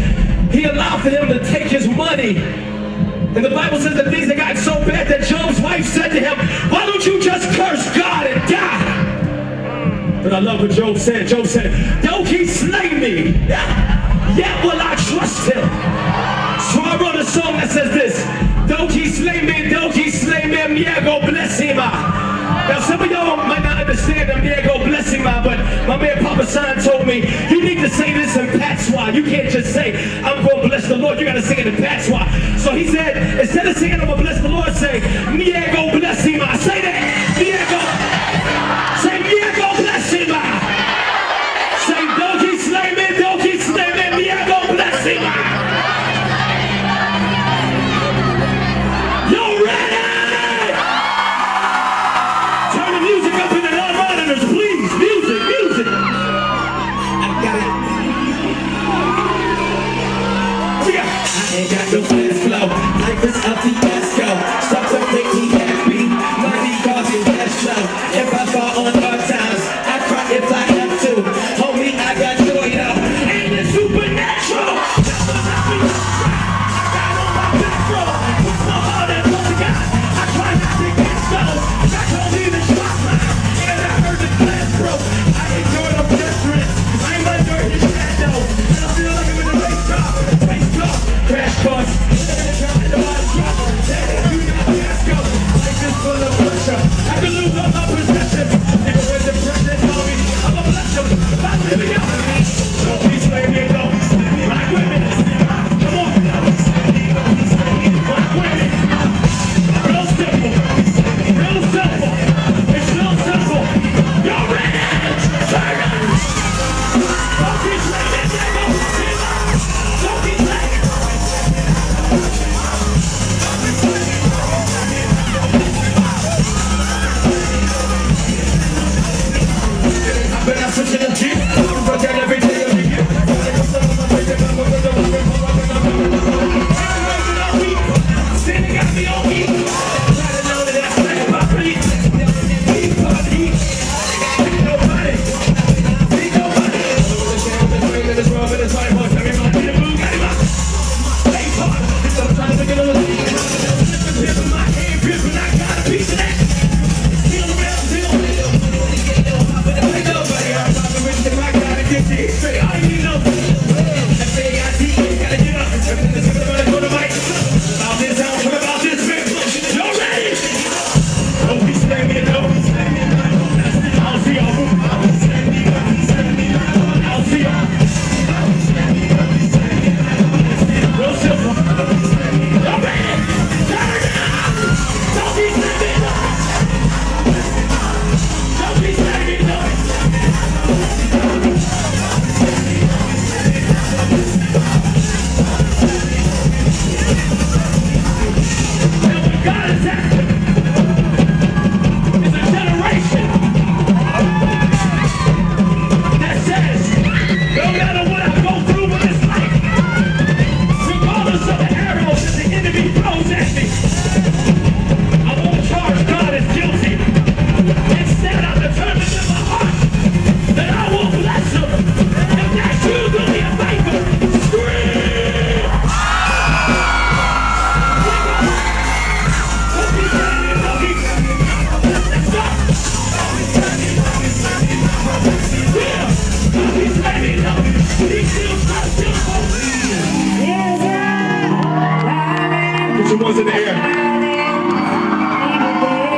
He allowed for him to take his money. And the Bible says that things had gotten so bad that Job's wife said to him, why don't you just curse God and die? But I love what Job said. Job said, though he slay me, yet will I trust him. So I wrote a song that says this, though he slay me, yeah, go bless him. Now some of y'all might not understand them, yeah, go bless him, but my man Papa San told me, you need to say this in patois. You can't just say, I'm going to bless the Lord. You got to sing it in patois. So he said, instead of singing, I'm going to bless the Lord, say, yeah, go bless him. Say that, yeah, go. Say, yeah, go bless him.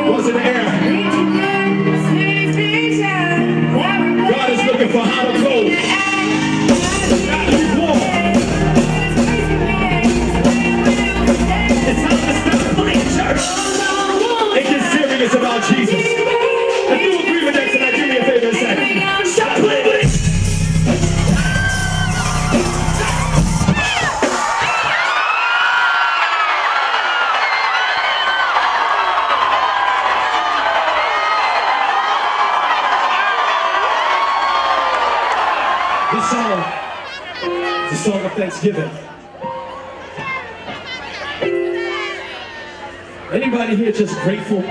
What's in the air? God is looking for hot or cold. Got to be warm. It's time to stop playing church and get serious about Jesus. If you agree with that tonight, do me a favor and say, stop playing with it. This song is a song of thanksgiving. Anybody here just grateful?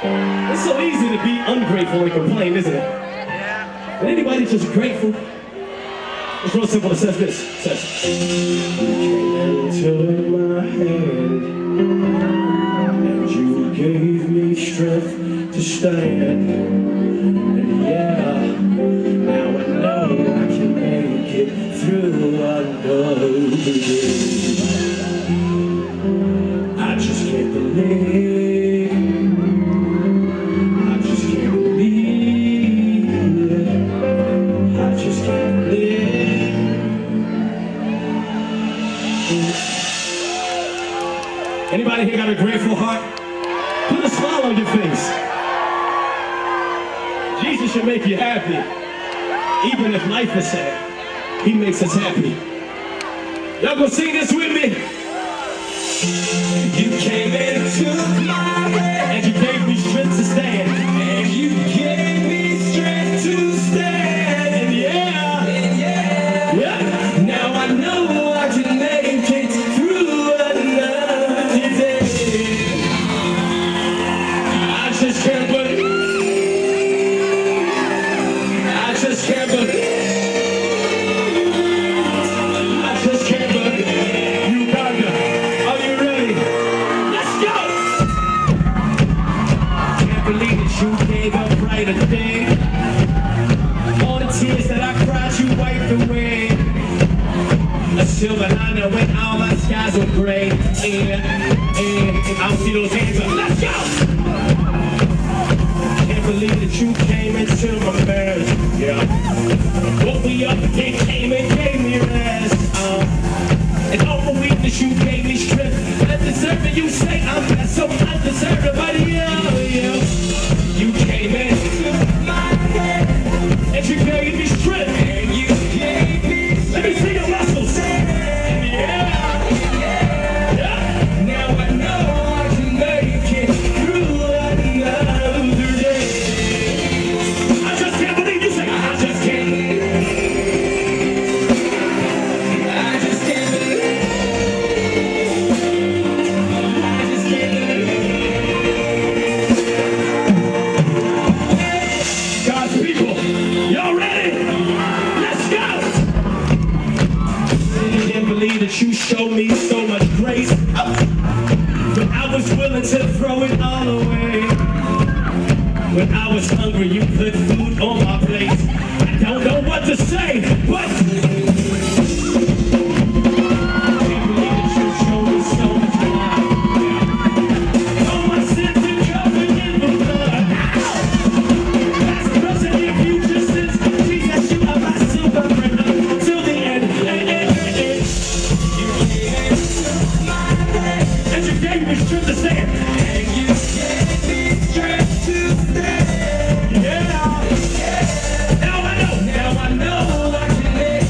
It's so easy to be ungrateful and complain, isn't it? But anybody just grateful? It's real simple. It says this. It says, "You came into my hand, and you gave me strength to stand. And yeah, now I know I can make it through another day. I just can't believe, I just can't believe it. I just can't believe it." Anybody here got a grateful heart? Put a smile on your face. Jesus should make you happy. Even if life is sad, he makes us happy. Y'all gonna sing this with me? You came into my head, and you gave me strength to stand. And you gave me strength to stand. And yeah, now I know I can make it through another day. I just can't believe. I just can't believe. I just can't believe. Uganda, are you ready? Let's go! Can't believe that you gave up brighter day. All the tears that I cried, you wiped away. A silver liner when all my skies were gray. And I'll see those hands up. Let's go! Can't believe that you came into my marriage. Yeah. Woke me up and came and gave me rest. And all the weakness you gave me strength. Undeserving, you say I'm not so undeserving, but yeah. You came into my head, and you gave me strength. And you gave me strength. Let me see your muscles. Yeah. Now I know I can make it through another day. I just can't believe you say, I just can't believe. I just can't believe. I just can't believe. God's people, y'all ready? Let's go! I can't believe that you showed me so much grace. But I was willing to throw it all away. When I was hungry, you put food on my plate. I don't know what to say, but I can't believe that you showed me so much love. All my sins are covered in the blood. Past, present, and future sins. Jesus, you are my silver friend until the end. You gave my head, and you gave me strength to stand. And you gave me strength to stand. Yeah. Now I know I can make it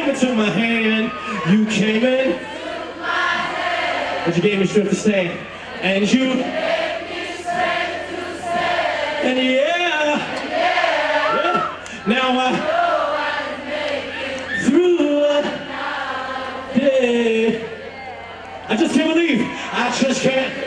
came into my hand. You came in. But you gave me strength to stand. And you gave me strength to stand. And yeah. Now I through a day. I just can't believe. I just can't.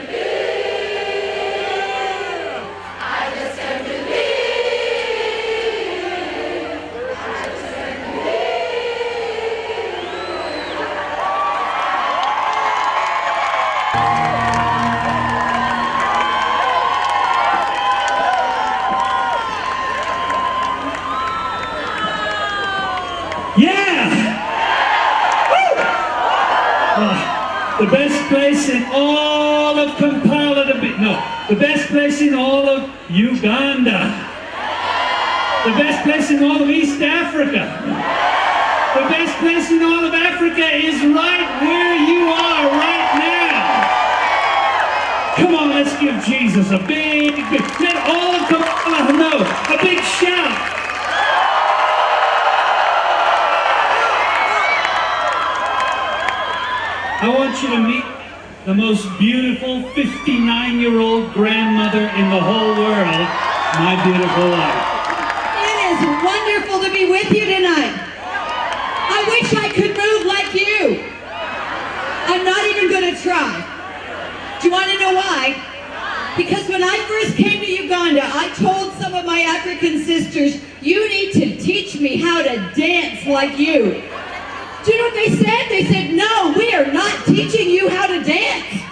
The best place in all of Kampala to be, no, the best place in all of Uganda, the best place in all of East Africa, the best place in all of Africa is right where you are right now. Come on, let's give Jesus a big, let all of Kampala know, a big shout. I want you to meet the most beautiful 59-year-old grandmother in the whole world, my beautiful wife. It is wonderful to be with you tonight. I wish I could move like you. I'm not even going to try. Do you want to know why? Because when I first came to Uganda, I told some of my African sisters, you need to teach me how to dance like you. Do you know what they said? They said, no, we are not teaching you how to dance.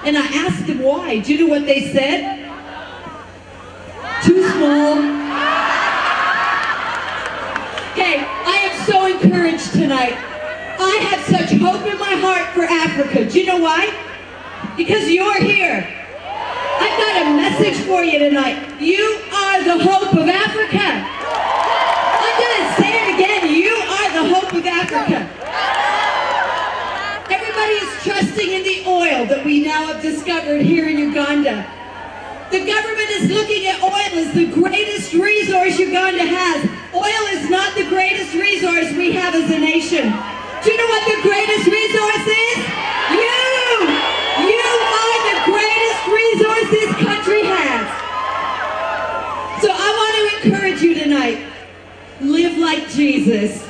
And I asked them why. Do you know what they said? Too small. Hey, I am so encouraged tonight. I have such hope in my heart for Africa. Do you know why? Because you're here. I've got a message for you tonight. You are the hope of Africa. I'm going to say it again. You are the hope of Africa. Everybody is trusting in the oil that we now have discovered here in Uganda. The government is looking at oil as the greatest resource Uganda has. Oil is not the greatest resource we have as a nation. Do you know what the greatest resource is? You! You are the greatest resource this country has. So I want to encourage you tonight. Live like Jesus.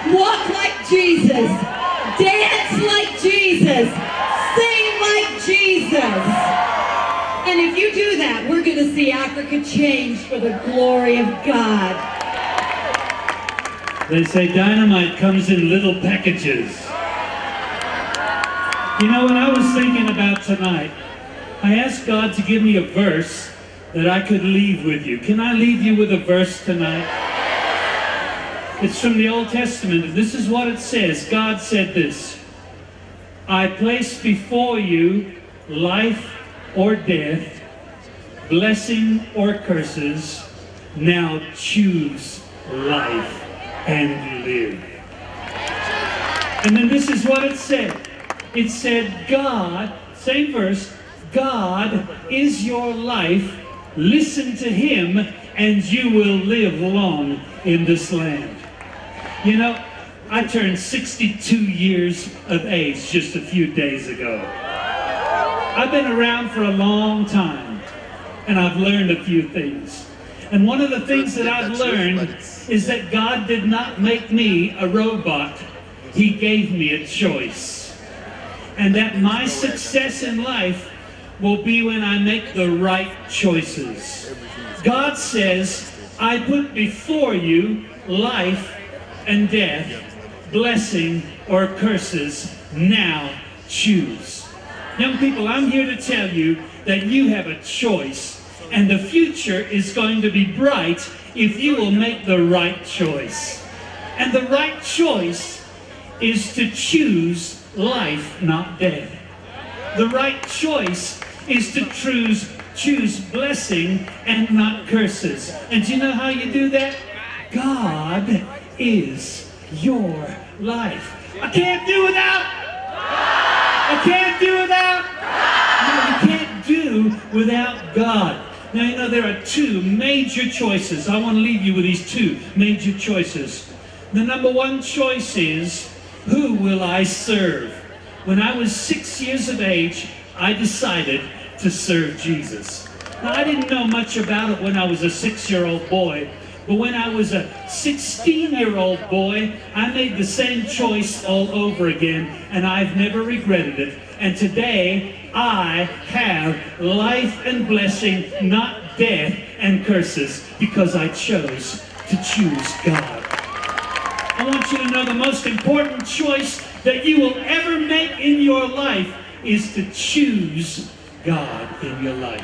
Walk like Jesus. Dance like Jesus. Sing like Jesus. And if you do that, we're going to see Africa change for the glory of God. They say dynamite comes in little packages. You know, when I was thinking about tonight, I asked God to give me a verse that I could leave with you. Can I leave you with a verse tonight? It's from the Old Testament, and this is what it says. God said this, I place before you life or death, blessing or curses. Now choose life and live. And then this is what it said. It said, God, same verse, God is your life. Listen to him and you will live long in this land. You know, I turned 62 years of age just a few days ago. I've been around for a long time, and I've learned a few things. And one of the things that I've learned is that God did not make me a robot. He gave me a choice. And that my success in life will be when I make the right choices. God says, I put before you life and death, blessing or curses. Now choose. Young people, I'm here to tell you that you have a choice, and the future is going to be bright if you will make the right choice. And the right choice is to choose life, not death. The right choice is to choose blessing and not curses. And do you know how you do that? God is your life. I can't do without. I can't do without. No, you can't do without God. Now, you know, there are two major choices. I want to leave you with these two major choices. The number one choice is, who will I serve? When I was 6 years of age, I decided to serve Jesus. Now, I didn't know much about it when I was a 6-year-old boy, but when I was a 16-year-old boy, I made the same choice all over again, and I've never regretted it. And today, I have life and blessing, not death and curses, because I chose to choose God. I want you to know the most important choice that you will ever make in your life is to choose God in your life.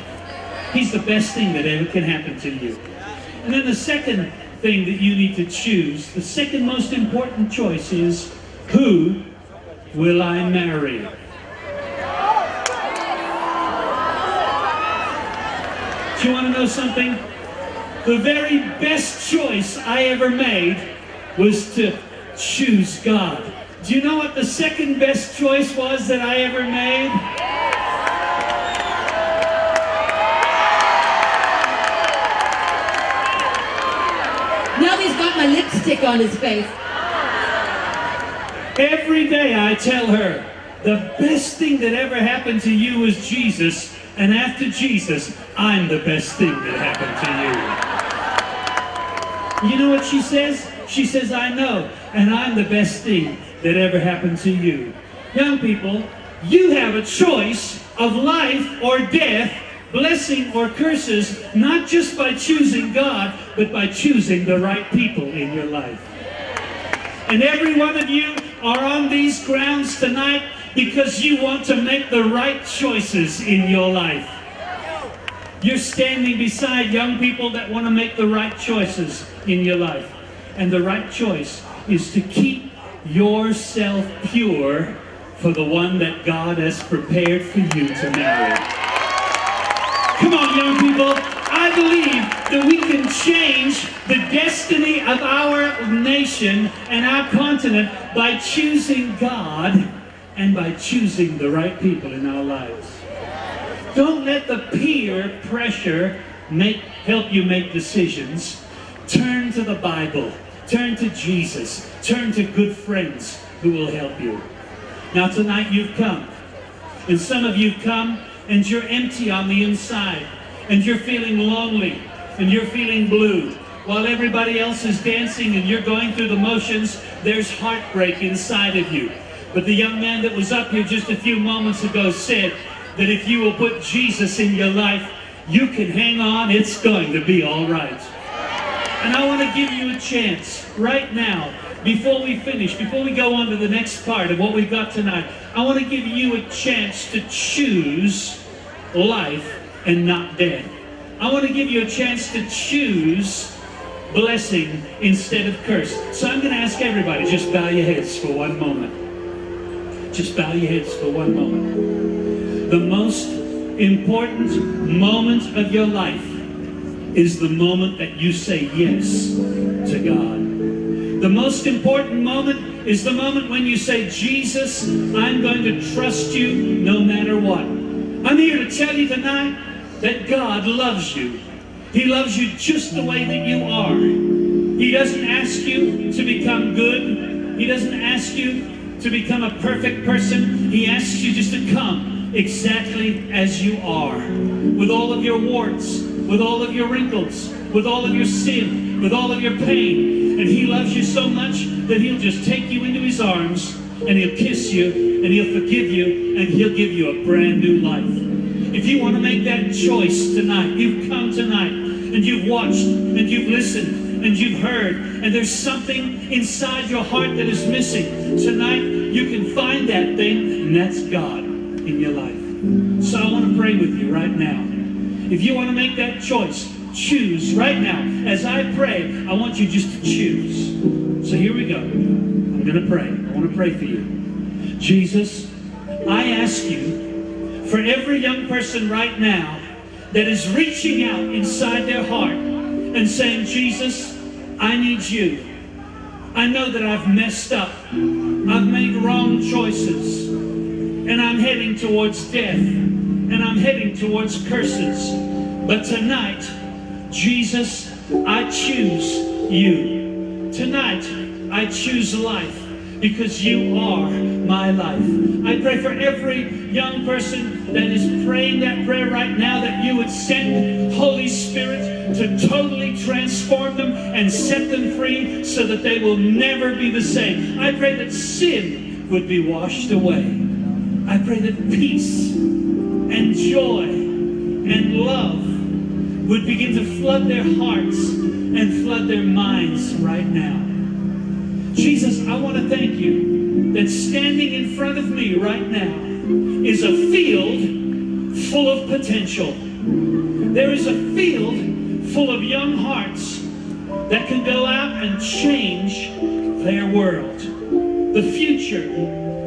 He's the best thing that ever can happen to you. And then the second thing that you need to choose, the second most important choice is, who will I marry? Do you want to know something? The very best choice I ever made was to choose God. Do you know what the second best choice was that I ever made? Now he's got my lipstick on his face. Every day I tell her, the best thing that ever happened to you was Jesus, and after Jesus, I'm the best thing that happened to you. You know what she says? She says, I know, and I'm the best thing that ever happened to you. Young people, you have a choice of life or death, blessing or curses, not just by choosing God, but by choosing the right people in your life. And every one of you are on these grounds tonight because you want to make the right choices in your life. You're standing beside young people that want to make the right choices in your life. And the right choice is to keep yourself pure for the one that God has prepared for you to marry. Come on, young people. I believe that we can change the destiny of our nation and our continent by choosing God and by choosing the right people in our lives. Don't let the peer pressure help you make decisions. Turn to the Bible. Turn to Jesus. Turn to good friends who will help you. Now tonight you've come. And some of you come and you're empty on the inside. And you're feeling lonely. And you're feeling blue. While everybody else is dancing and you're going through the motions, there's heartbreak inside of you. But the young man that was up here just a few moments ago said that if you will put Jesus in your life, you can hang on. It's going to be all right. And I want to give you a chance right now, before we finish, before we go on to the next part of what we've got tonight, I want to give you a chance to choose life and not death. I want to give you a chance to choose blessing instead of curse. So I'm going to ask everybody, just bow your heads for one moment. Just bow your heads for one moment. The most important moment of your life is the moment that you say yes to God. The most important moment is the moment when you say, Jesus, I'm going to trust you no matter what. I'm here to tell you tonight that God loves you. He loves you just the way that you are. He doesn't ask you to become good. He doesn't ask you to become a perfect person. He asks you just to come exactly as you are, with all of your warts, with all of your wrinkles, with all of your sin, with all of your pain. And He loves you so much that He'll just take you into His arms and He'll kiss you and He'll forgive you and He'll give you a brand new life. If you want to make that choice tonight, you've come tonight and you've watched and you've listened and you've heard, and there's something inside your heart that is missing. Tonight, you can find that thing, and that's God in your life. So I want to pray with you right now. If you want to make that choice, choose right now. As I pray, I want you just to choose. So here we go. I'm going to pray. I want to pray for you. Jesus, I ask you for every young person right now that is reaching out inside their heart and saying, Jesus, I need you. I know that I've messed up. I've made wrong choices. And I'm heading towards death. And I'm heading towards curses. But tonight, Jesus, I choose you. Tonight, I choose life because you are my life. I pray for every young person that is praying that prayer right now, that you would send Holy Spirit to totally transform them and set them free so that they will never be the same. I pray that sin would be washed away. I pray that peace and joy and love would begin to flood their hearts and flood their minds right now. Jesus, I want to thank you that standing in front of me right now is a field full of potential. There is a field full of young hearts that can go out and change their world. The future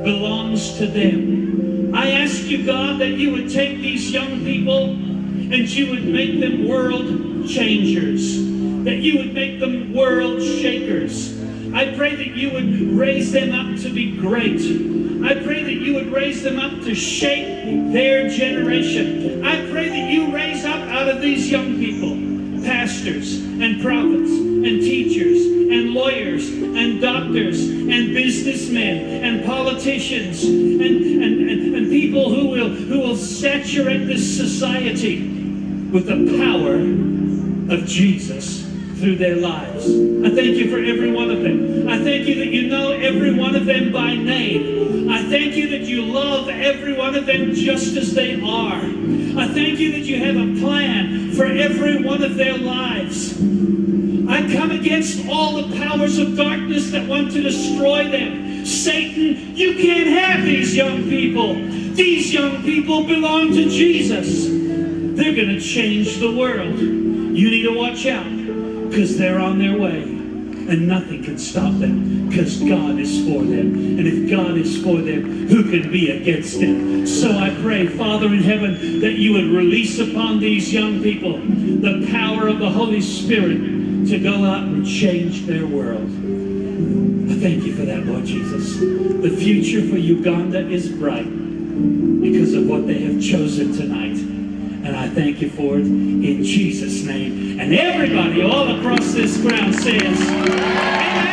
belongs to them. I ask you, God, that you would take these young people and you would make them world changers, that you would make them world shakers. I pray that you would raise them up to be great. I pray that you would raise them up to shape their generation. I pray that you raise up out of these young people pastors and prophets and teachers and lawyers and doctors and businessmen and politicians and people who will saturate this society with the power of Jesus through their lives. I thank you for every one of them. I thank you that you know every one of them by name. I thank you that you love every one of them just as they are. I thank you that you have a plan for every one of their lives. I come against all the powers of darkness that want to destroy them. Satan, you can't have these young people. These young people belong to Jesus. They're going to change the world. You need to watch out, because they're on their way, and nothing can stop them, because God is for them. And if God is for them, who can be against them? So I pray, Father in heaven, that you would release upon these young people the power of the Holy Spirit to go out and change their world. I thank you for that, Lord Jesus. The future for Uganda is bright because of what they have chosen tonight. And I thank you for it in Jesus' name. And everybody all across this ground says, Amen.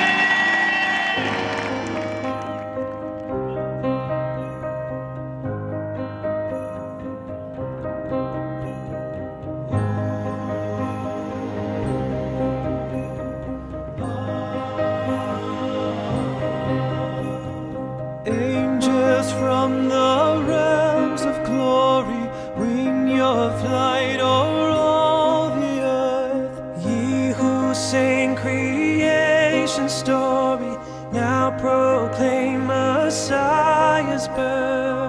Angels from the realms of glory, wing your flight o'er all the earth. Ye who sing creation's story, now proclaim Messiah's birth.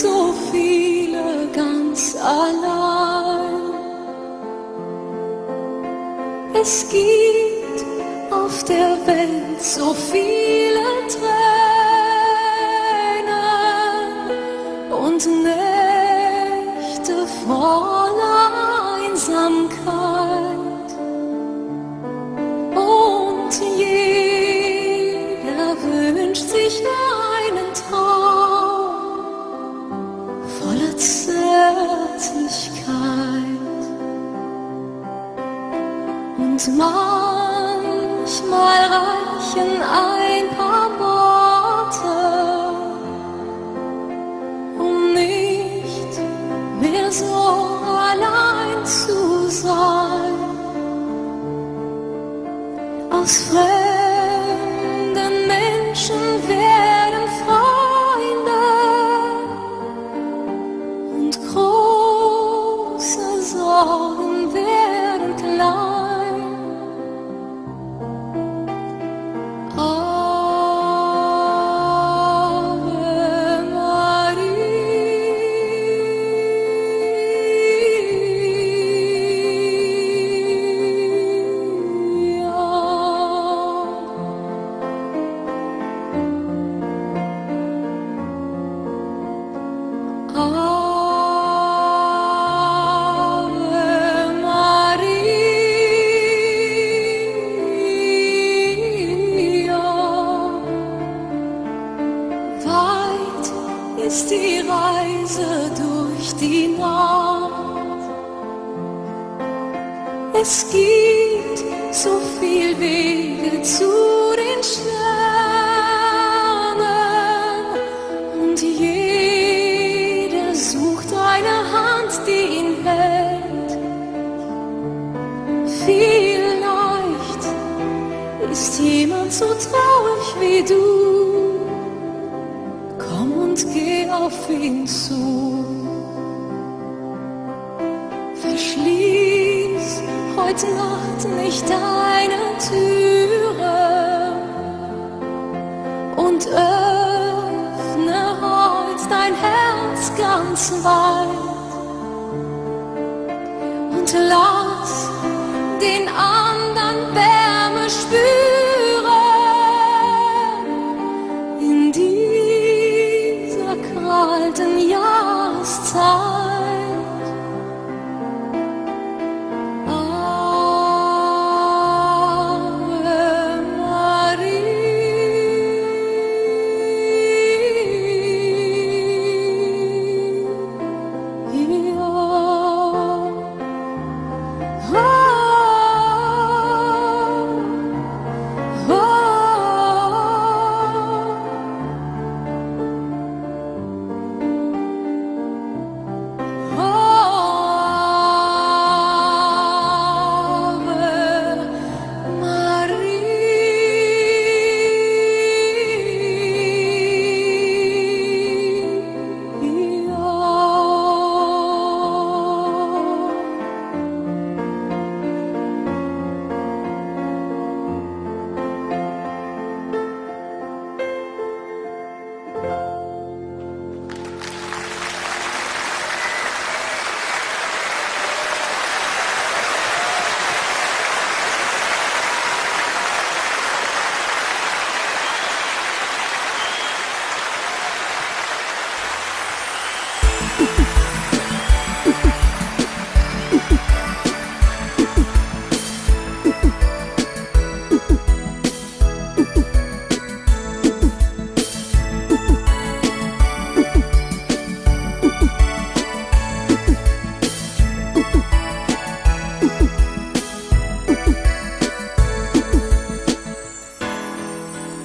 so viele ganz allein. Es gibt auf der Welt so viele Tränen und Nächte voller Einsamkeit. Und jeder wünscht sich einen Traum voller Zärtlichkeit. Und manchmal reichen ein paar Worte, um nicht mehr so allein zu sein. Aus fremden Menschen werden Freunde und große Sorgen werden klein. Ist die Reise durch die Nacht. Es gibt so viel Wege zu den Sternen und jeder sucht eine Hand, die ihn hält. Vielleicht ist jemand so traurig wie du. Komm und geh auf ihn zu. Verschließ heute Nacht nicht deine Türe und öffne heute dein Herz ganz weit und lass den anderen Wärme spüren in dieser kalten Jahreszeit.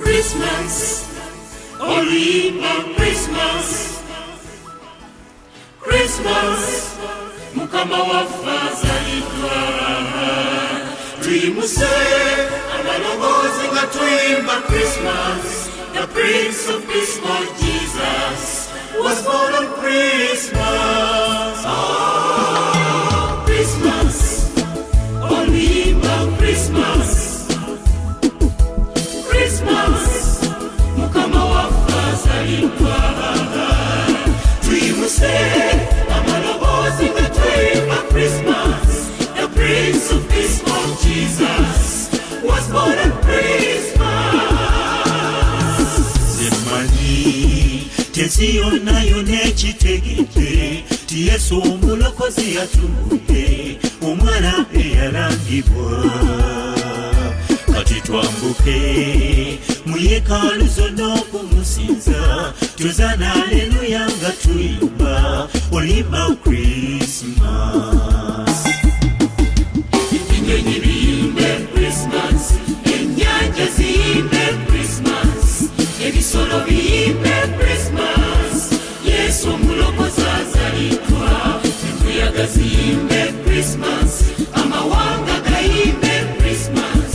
Christmas, only on Christmas. Christmas, mukama wafazalidwa. Tuimuse, amalongozi nga tuimba Christmas. The Prince of Peace, Lord Jesus, was born on Christmas. Oh, Christmas, only on Christmas. Christmas, mukama wafazalidwa. ensi yonna yonna ekitegedde ti Yesu omulokozi yatumudde omwana eyalangibwa kati twambuke mu yeekaalu zonna okumusinza tuzana haleluya nga tuyimba olimba Christmas. Ebinyonyi biyimbe Christmas, ennyanja ziyimbe Christmas, ebisolo biyimbe Christmas, Yesu omulokozi azaliddwa, embuyaga ziyimbe Christmas, amawanga gayimbe Christmas,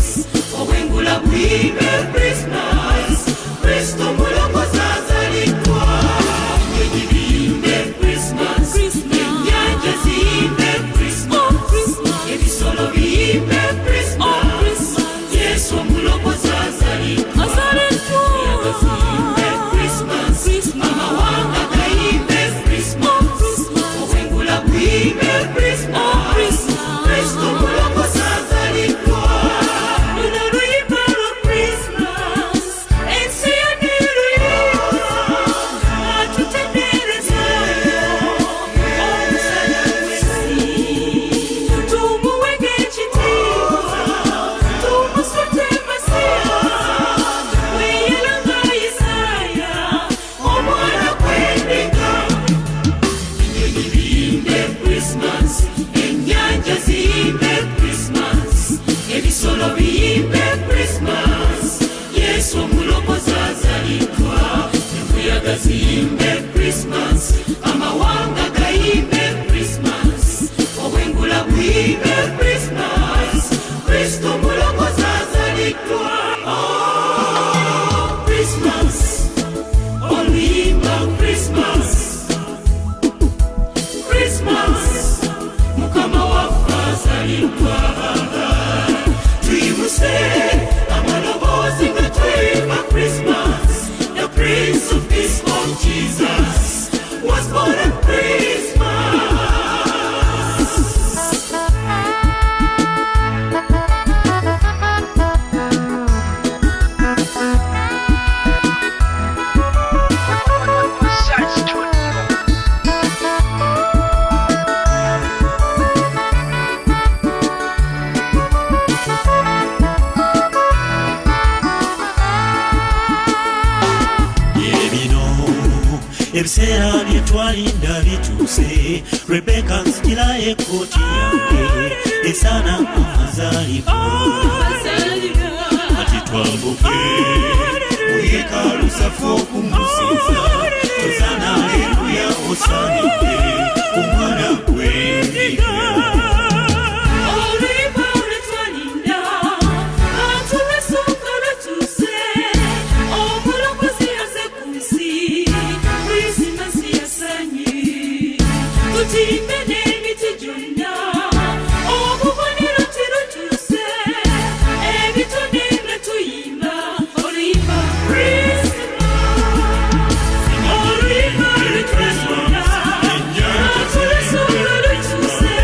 obwengula buyimbe Christmas, Kristo omulokozi azaliddwa, ebinyonyi biyimbe Christmas, ennyanja ziyimbe Christmas, ebisolo biyimbe Christmas, Yesu omulokozi azaliddwa, embuyaga ziyimbe Christmas, amawanga gayimbe Christmas, obwengula buyimbe Christmas, Kristo omulokozi azaliddwa. Luno luyimba lwa Christmas, ensi yonna eruyimba, atutenderezayo omusana gw'ensi. Tumuwenga ekitiibwa, tumusute Masiya, weyalanga Isaaya, omwana gw'endiga. Ebinyonyi biyimbe Christmas, ennyanja ziyimbe Christmas, ebisolo biyimbe Christmas, Yesu omulokozi azaliddwa, embuyaga ziyimbe Christmas, amawanga gayimbe Christmas, obwengula buyimbe Christmas, Kristo omulokozi azaliddwa. Oh, Christmas, oluyimba Christmas, Christmas, Mukama waffe azaliddwa. Tuyimuse amaloboozi nga tuyimba Christmas, the Prince of Peace of Jesus was born on Christmas. Ebiseera bye twalinda bituuse, Rebecca nzijira ekkooti yange esaana amazaalibwa, kati twambuke mu yeekaalu zaffe okumusinza, tuzaana haleluya osaanidde omwana gw'endiga. Oluyimba lwe twalinda, abantu lwesooka lwetuuse, omulokozi yazze ku nsi, Krismasi yasanyi, tutimbe n'emiti gyonna, obubonero tirutuuse, ebitone nga tuyimba, oluyimba Christmas, oluyimba lwe twalinda, abantu lwesooka lwetuuse,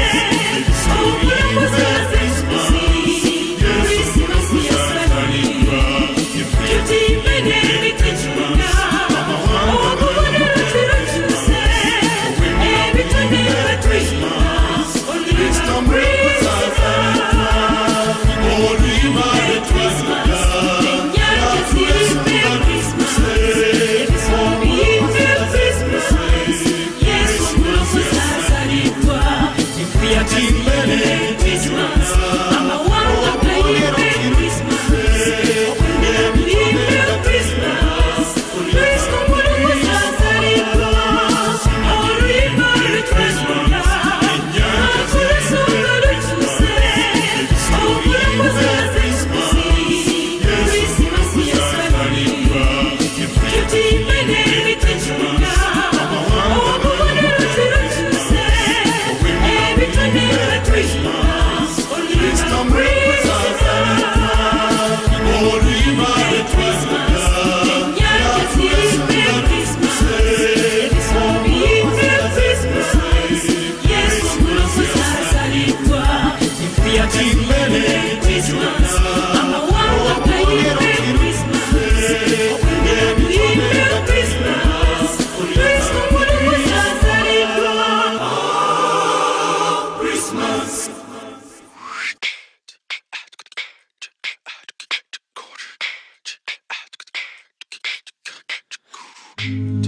Come,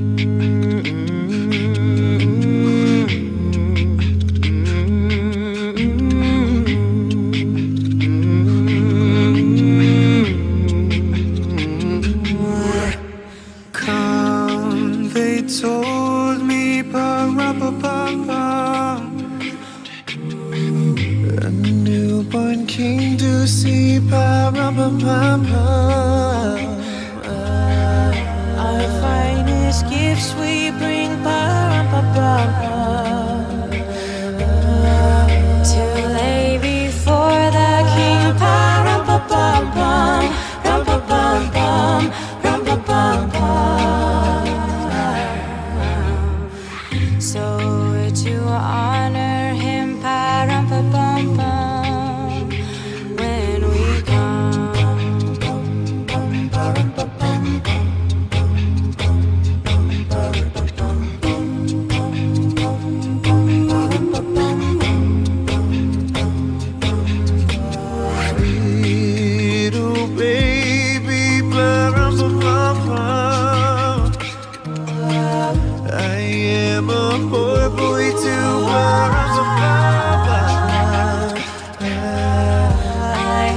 they told me, pa-ra-pa-pa-pa, a newborn king to see, pa-ra-pa-pa-pa. Our finest gifts we bring, pa-ra-pa-pa-pa, to lay before the king, pa-ra-pa-pa-pum, rum-pa-pum-pum, rum-pa-pum-pum. So to honor him, pa-rum-pa-pum-pum, when we come, Little baby, pa-ra-pa-pa-pa, I am a poor boy too, pa-ra-pa-pa-pa. I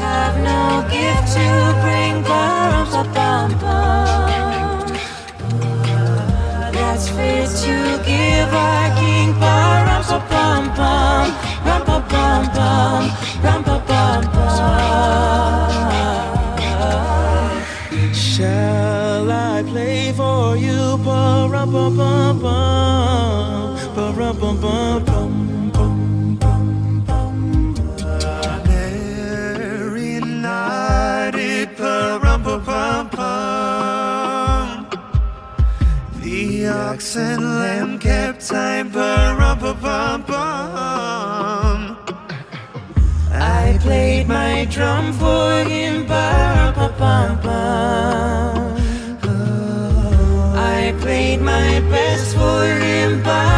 have no gift to bring, pa-rum-pa-pum-pum, that's fit to give our king, pa-rum-pa-pum-pum, rum-pa-pum-pum, rum-pa-pum-pum. Shall I play for you, pa-rum-pa-pum-pum, pa-rum-pum-pum-pum. Mary nodded, pa-rum-pa-pum-pum. The ox and lamb kept time, pa-rum-pa-pum-pum. I played my drum for him, pa-rum-pa-pum-pum. I played my best for him, pa